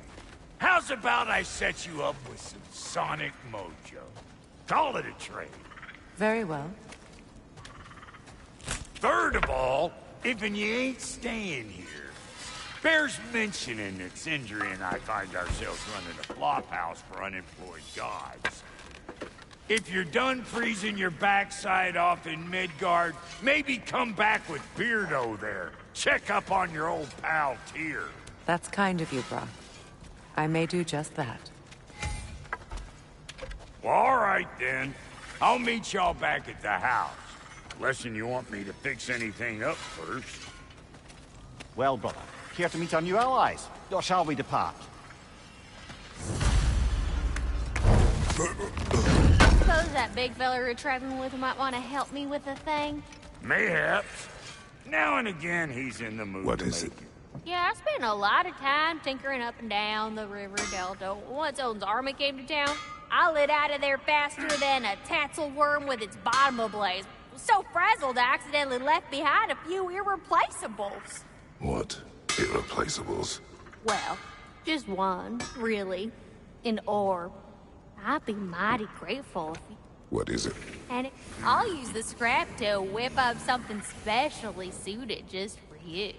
How's about I set you up with some sonic mojo? Call it a trade. Very well. Third of all, if you ain't staying here, bears mentioning that Sindri and I find ourselves running a flop house for unemployed gods. If you're done freezing your backside off in Midgard, maybe come back with Beardo there. Check up on your old pal Tyr. That's kind of you, Brock. I may do just that. Well, all right then. I'll meet y'all back at the house. Unless you want me to fix anything up first. Well, brother, care to meet our new allies? Or shall we depart? Suppose that big fella you're traveling with might want to help me with a thing. Mayhaps. Now and again, he's in the mood. What to is make it? Yeah, I spent a lot of time tinkering up and down the river delta. Once Odin's army came to town, I lit out of there faster than a tassel worm with its bottom ablaze. So frazzled, I accidentally left behind a few irreplaceables. What? Irreplaceables? Well, just one, really. An orb. I'd be mighty grateful if you... What is it? And I'll use the scrap to whip up something specially suited just for you.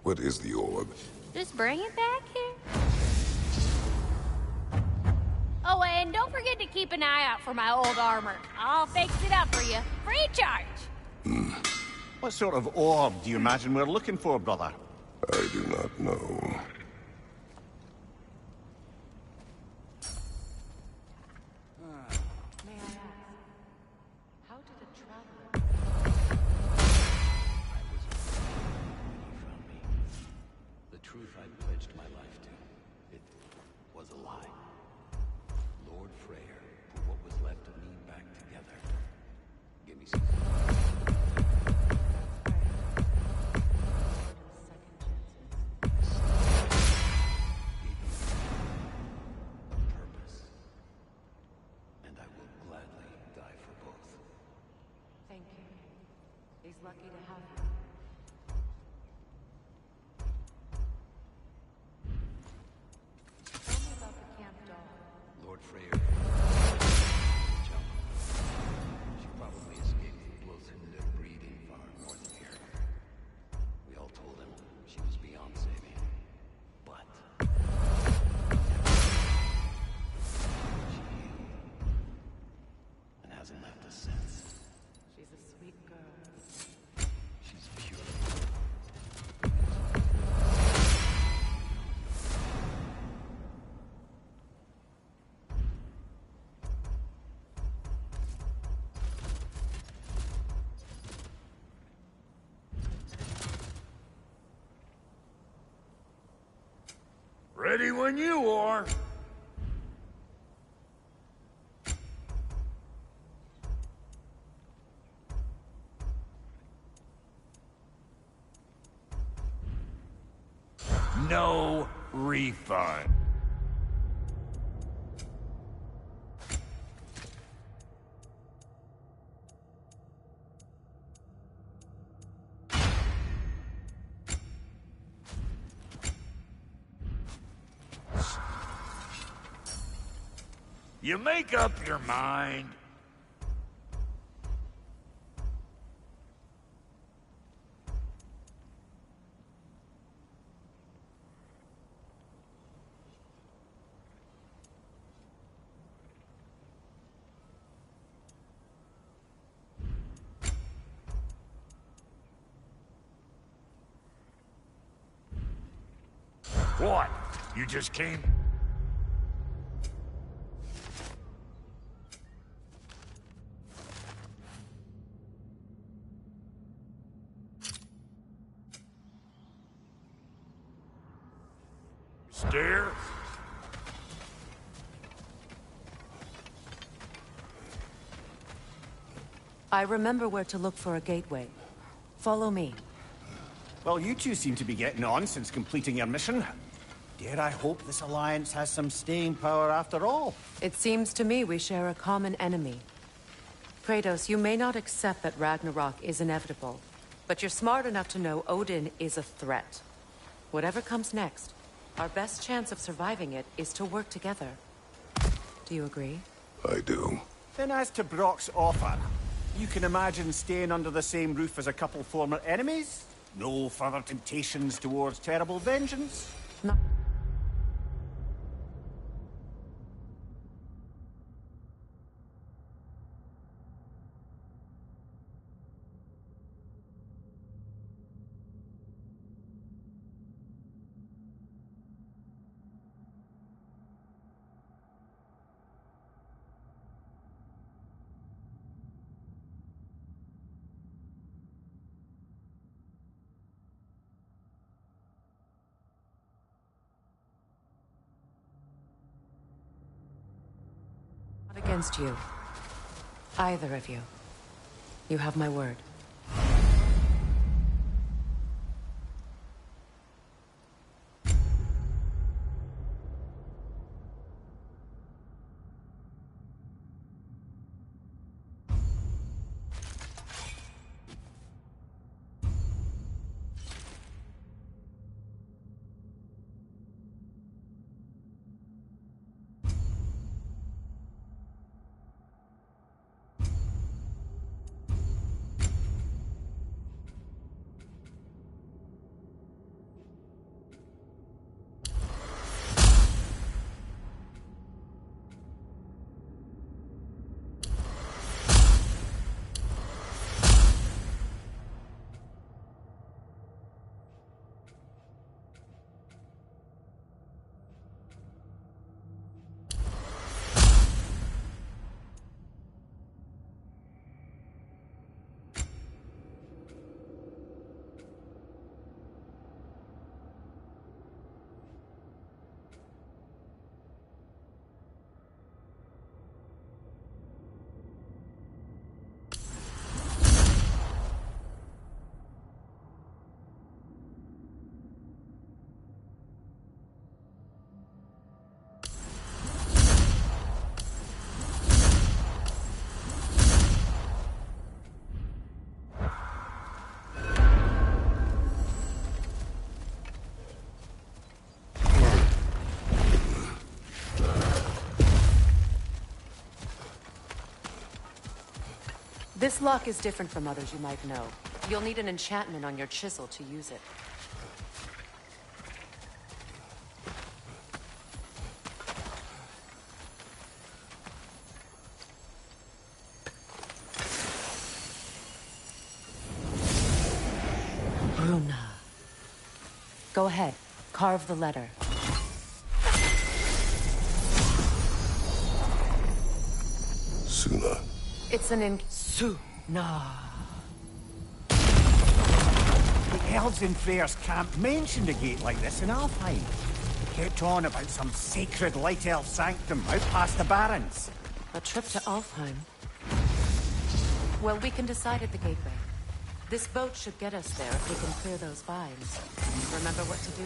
What is the orb? Just bring it back here. Oh, and don't forget to keep an eye out for my old armor. I'll fix it up for you. Free charge. What sort of orb do you imagine we're looking for, brother? I do not know. May I ask, how did a traveler... I was when you found me. The truth I pledged my life to, it was a lie. Lord Freyr put what was left of me back together. Give me some... purpose. And I will gladly die for both. Thank you. He's lucky to have you. Tell me about the camp dog. Lord Freyr. She probably escaped from Blothinde breeding far north of here. We all told him she was beyond saving. But... she healed. And hasn't left us since. She's a sweet girl. She's Ready when you are. No refund. You make up your mind. What? You just came? Stare? I remember where to look for a gateway. Follow me. Well, you two seem to be getting on since completing your mission. Dare I hope this alliance has some staying power after all? It seems to me we share a common enemy. Kratos, you may not accept that Ragnarok is inevitable, but you're smart enough to know Odin is a threat. Whatever comes next, our best chance of surviving it is to work together. Do you agree? I do. Then as to Brock's offer, you can imagine staying under the same roof as a couple former enemies? No further temptations towards terrible vengeance? No. Not against you. Either of you. You have my word. This lock is different from others you might know. You'll need an enchantment on your chisel to use it. Bruna. Go ahead. Carve the letter. Suna. It's an Suna. The elves in Freyr's camp mentioned a gate like this in Alfheim. kept on about some sacred light elf sanctum out past the Barrens. A trip to Alfheim. Well, we can decide at the gateway. This boat should get us there if we can clear those vines. Remember what to do?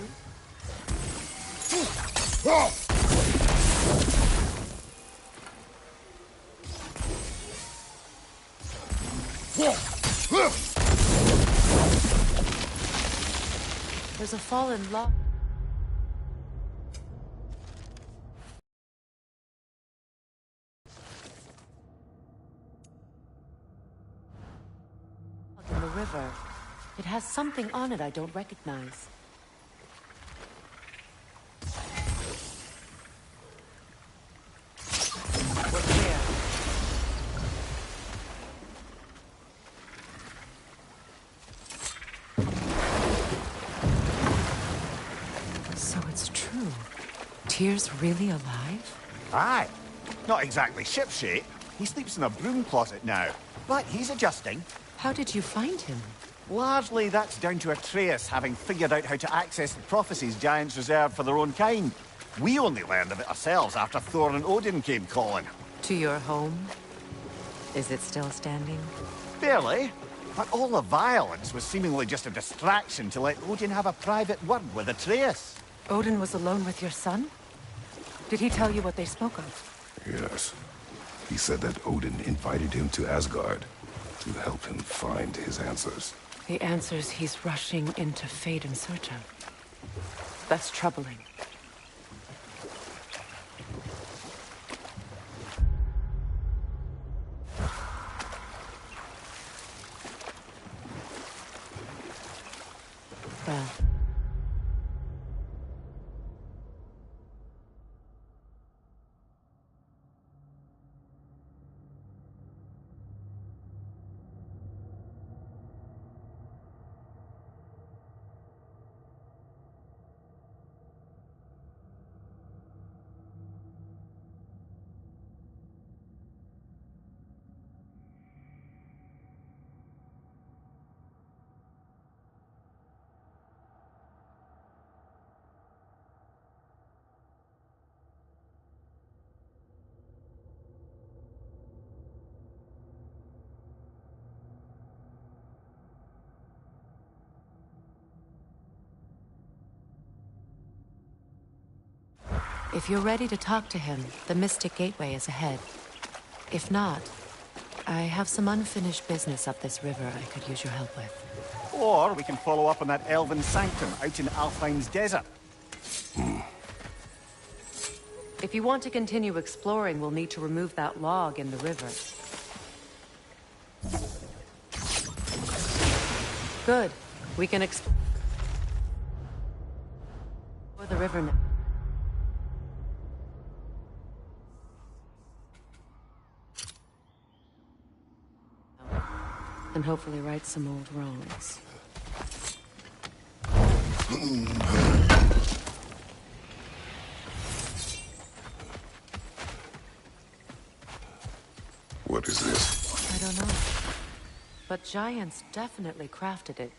There's a fallen log in the river. It has something on it I don't recognize. We're clear. So it's true. Tyr's really alive? Aye. Not exactly shipshape. He sleeps in a broom closet now. But he's adjusting. How did you find him? Largely, that's down to Atreus having figured out how to access the prophecies giants reserved for their own kind. We only learned of it ourselves after Thor and Odin came calling. To your home? Is it still standing? Barely. But all the violence was seemingly just a distraction to let Odin have a private word with Atreus. Odin was alone with your son? Did he tell you what they spoke of? Yes. He said that Odin invited him to Asgard to help him find his answers. The answers he's rushing into fate in search of. That's troubling. Well. If you're ready to talk to him, the Mystic Gateway is ahead. If not, I have some unfinished business up this river I could use your help with. Or we can follow up on that elven sanctum out in Alfheim's desert. If you want to continue exploring, we'll need to remove that log in the river. Good. We can explore the river now. And hopefully right some old wrongs. What is this? I don't know. But giants definitely crafted it.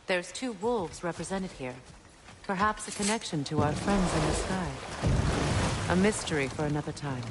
There's two wolves represented here. Perhaps a connection to our friends in the sky. A mystery for another time.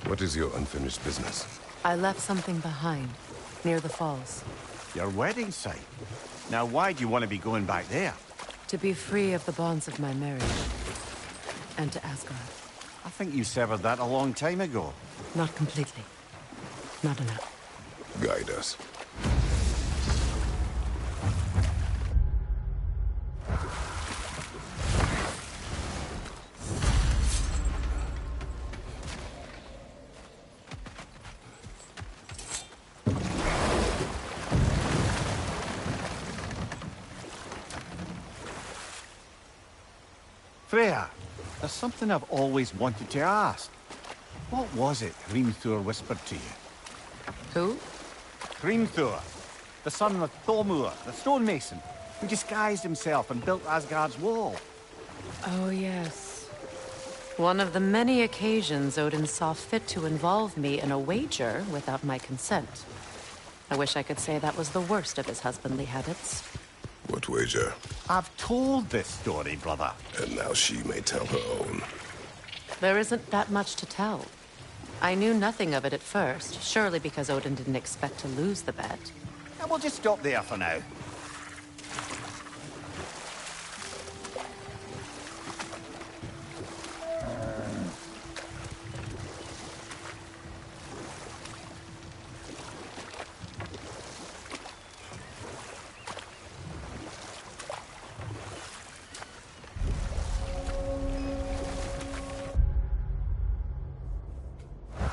What is your unfinished business? I left something behind, near the falls. Your wedding site. Now why do you want to be going back there? To be free of the bonds of my marriage. And to Asgard. I think you severed that a long time ago. Not completely. Not enough. Guide us. Freya, there's something I've always wanted to ask. What was it Hrimthur whispered to you? Who? Hrimthur, the son of Thormur, the stonemason, who disguised himself and built Asgard's wall. Oh, yes. One of the many occasions Odin saw fit to involve me in a wager without my consent. I wish I could say that was the worst of his husbandly habits. What wager? I've told this story, brother. And now she may tell her own. There isn't that much to tell. I knew nothing of it at first, surely because Odin didn't expect to lose the bet. And we'll just stop there for now.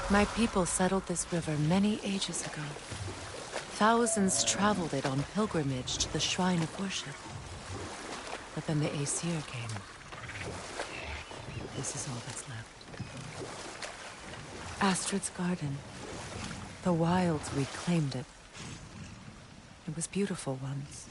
My people settled this river many ages ago. Thousands traveled it on pilgrimage to the shrine of worship. But then the Aesir came. This is all that's left. Astrid's garden. The wilds reclaimed it. It was beautiful once.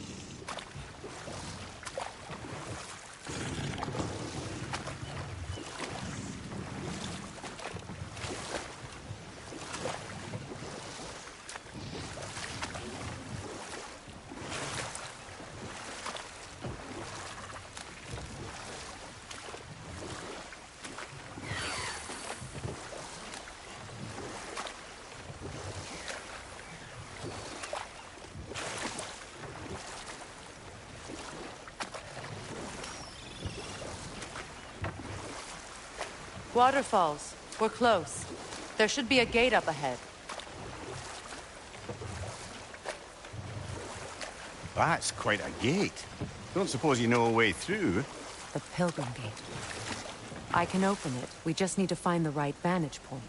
Waterfalls. We're close. There should be a gate up ahead. That's quite a gate. Don't suppose you know a way through? The Pilgrim Gate. I can open it. We just need to find the right vantage point.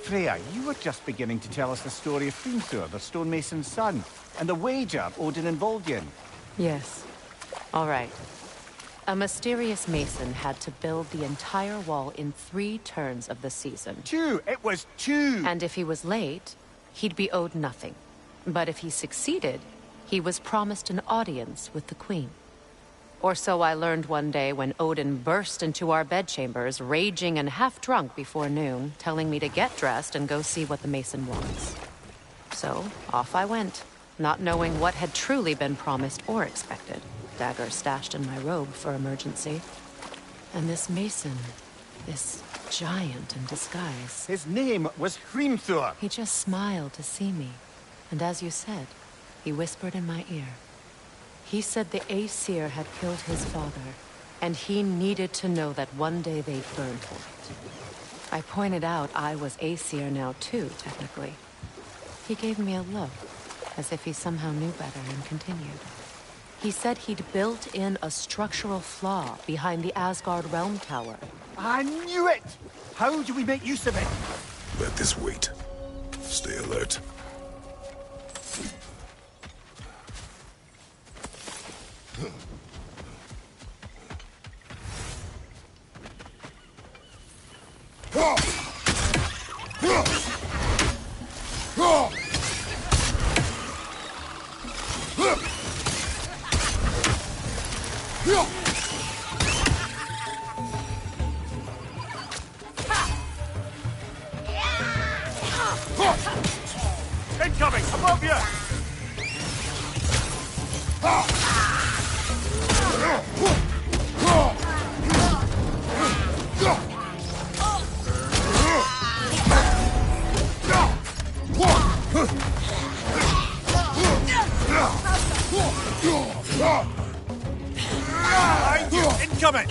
Freya, you were just beginning to tell us the story of Hrimthur, the stonemason's son, and the wager Odin involved you in. Yes. All right. A mysterious mason had to build the entire wall in 3 turns of the season. 2! It was 2! And if he was late, he'd be owed nothing. But if he succeeded, he was promised an audience with the queen. Or so I learned one day when Odin burst into our bedchambers, raging and half-drunk before noon, telling me to get dressed and go see what the mason wants. So, off I went, not knowing what had truly been promised or expected. Dagger stashed in my robe for emergency. And this mason, this giant in disguise. His name was Hrimthur. He just smiled to see me. And as you said, he whispered in my ear. He said the Aesir had killed his father, and he needed to know that one day they'd burn for it. I pointed out I was Aesir now too, technically. He gave me a look, as if he somehow knew better, and continued. He said he'd built in a structural flaw behind the Asgard Realm Tower. I knew it! How do we make use of it? Let this wait. Stay alert. Incoming! Above you! Incoming!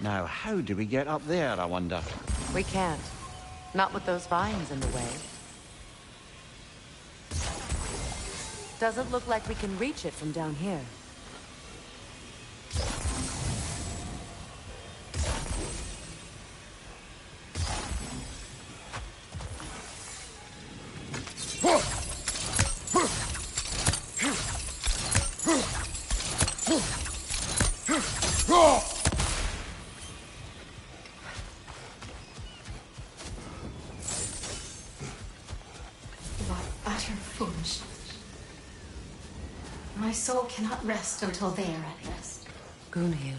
Now, how do we get up there, I wonder? We can't. Not with those vines in the way. Doesn't look like we can reach it from down here. Utter foolishness. My soul cannot rest until they are at rest. Gunhild.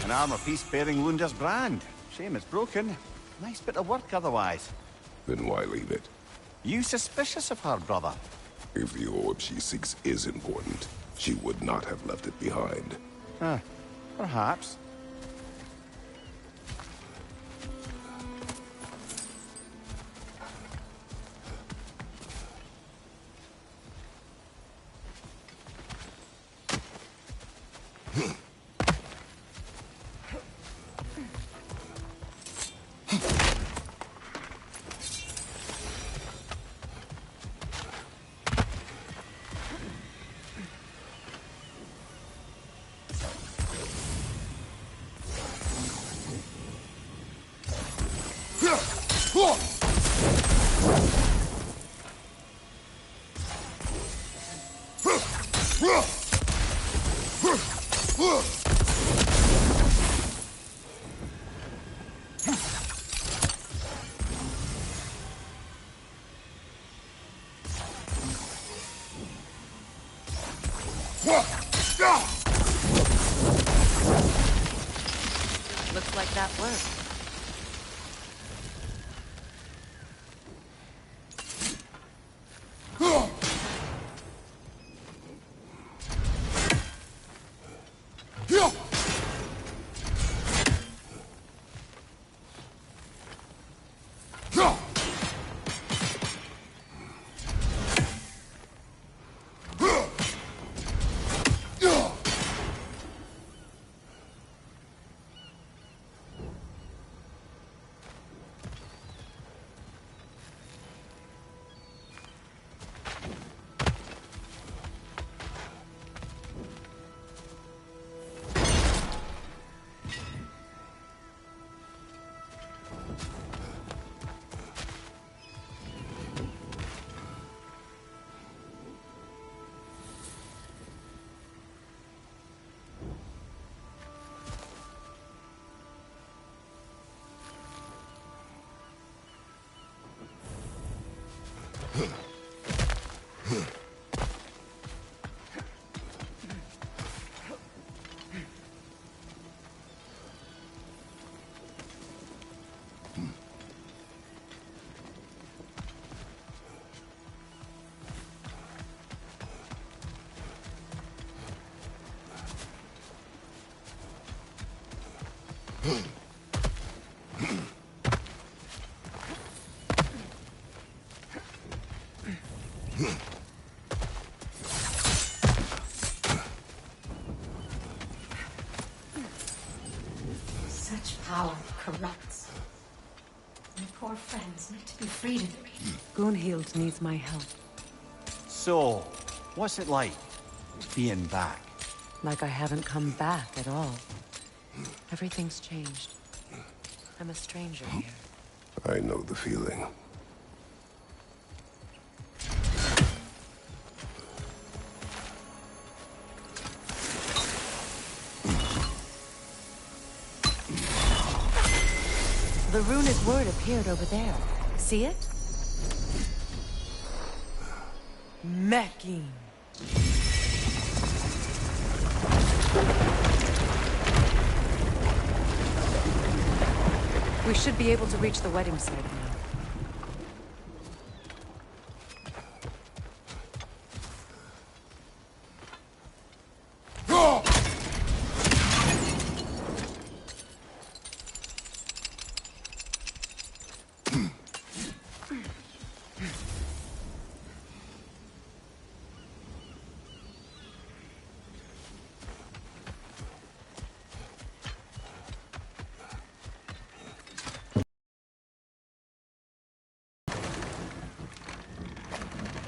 An armor piece bearing Lunda's brand. Shame it's broken. Nice bit of work otherwise. Then why leave it? You suspicious of her, brother? If the orb she seeks is important, she would not have left it behind. Perhaps. Looks like that worked. Such power corrupts. My poor friends need to be freed of it. Gunhild needs my help. So, what's it like, being back? Like I haven't come back at all. Everything's changed. I'm a stranger here. I know the feeling. The runic word appeared over there. See it? Mecking. We should be able to reach the wedding site now.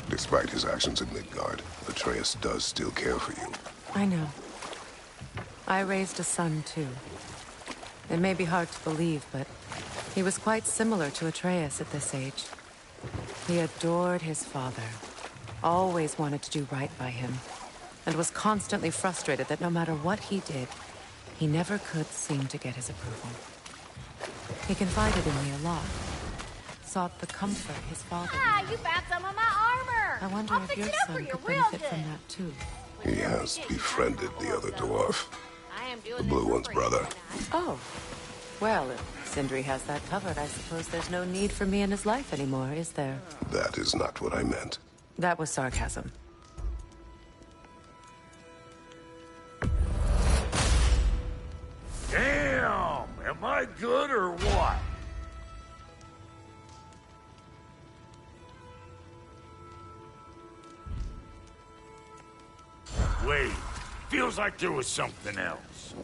Despite his actions in Midgard, Atreus does still care for you. I know. I raised a son, too. It may be hard to believe, but he was quite similar to Atreus at this age. He adored his father, always wanted to do right by him, and was constantly frustrated that no matter what he did, he never could seem to get his approval. He confided in me a lot, sought the comfort his father Ah, would you have. found some of my armor. I wonder I'll if fix your it up for son you could real benefit good. from that, too. He has befriended the other dwarf. I am doing The this blue for one's free brother. tonight. Oh. Well, if Sindri has that covered, I suppose there's no need for me in his life anymore, is there? That is not what I meant. That was sarcasm. Damn! Am I good or what? Wait, feels like there was something else.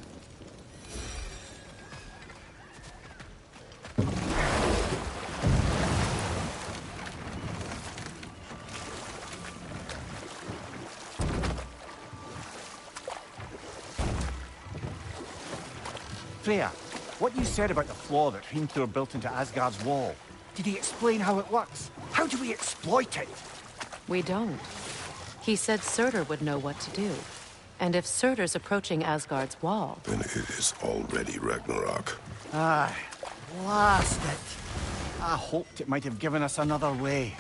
Freya, what you said about the flaw that Hrimthur built into Asgard's wall, did he explain how it works? How do we exploit it? We don't. He said Surtur would know what to do. And if Surtur's approaching Asgard's wall, Then it is already Ragnarok. Aye, blast it. I hoped it might have given us another way.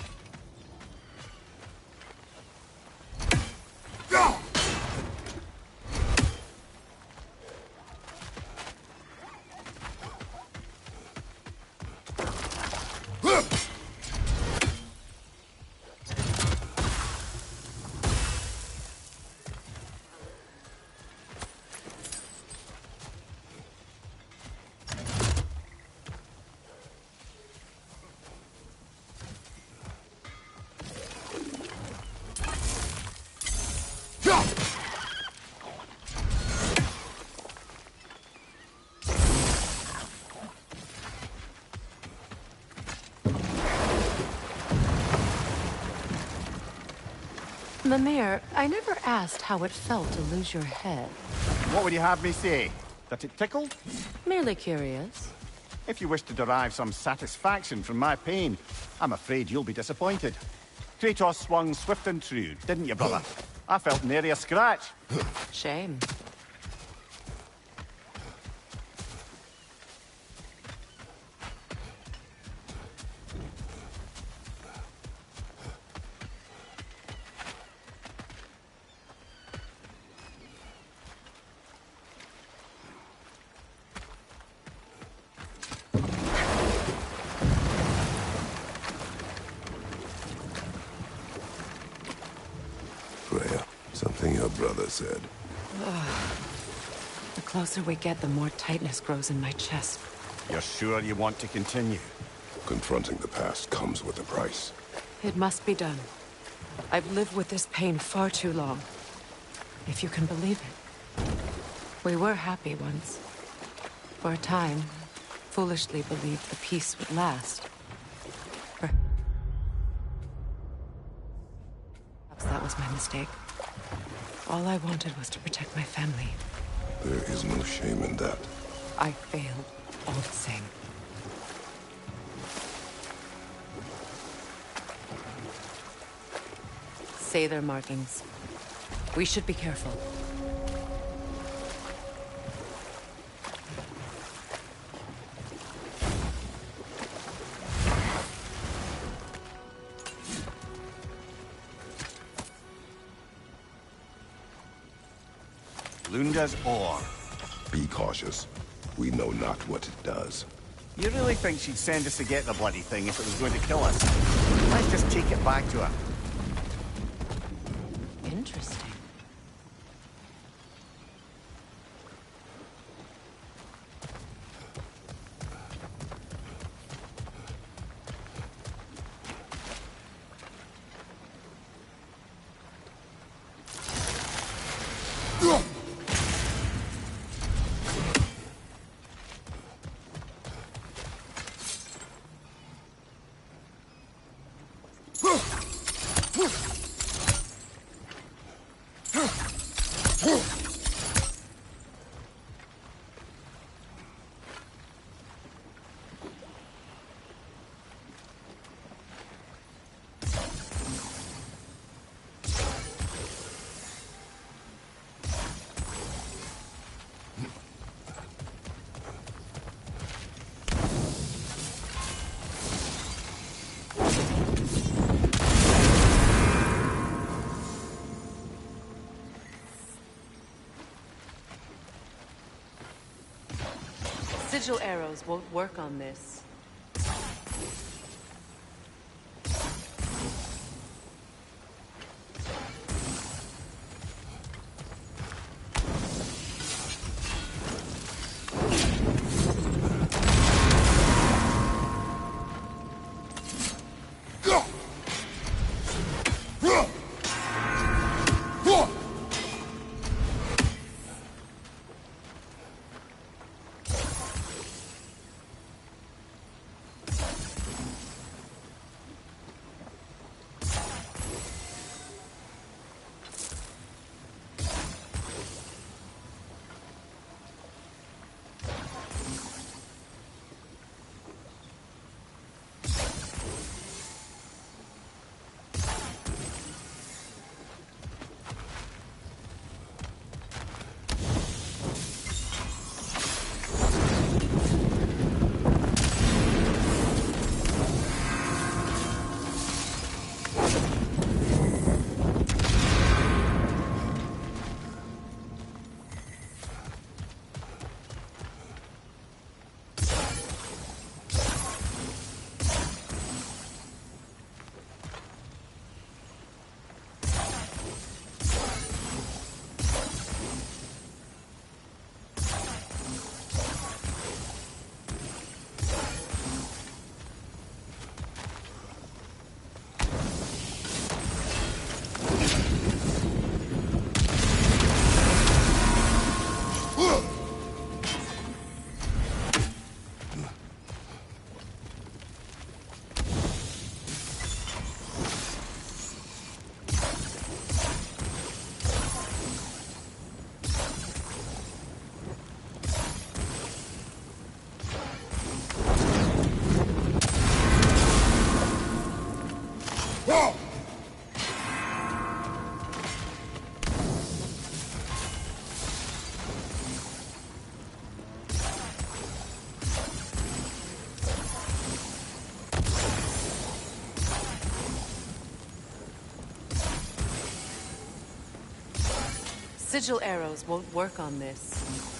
Mimir, I never asked how it felt to lose your head. What would you have me say? That it tickled? Merely curious. If you wish to derive some satisfaction from my pain, I'm afraid you'll be disappointed. Kratos swung swift and true, didn't you, brother? I felt nary a scratch. Shame. Freya, something your brother said. The closer we get, the more tightness grows in my chest. You're sure you want to continue? Confronting the past comes with a price. It must be done. I've lived with this pain far too long. If you can believe it. We were happy once. For a time, foolishly believed the peace would last. Perhaps that was my mistake. All I wanted was to protect my family. There is no shame in that. I failed, all the same. Say their markings. We should be careful. Lunda's ore. Be cautious. We know not what it does. You really think she'd send us to get the bloody thing if it was going to kill us? Let's just take it back to her. Interesting. Sigil arrows won't work on this. Sigil arrows won't work on this.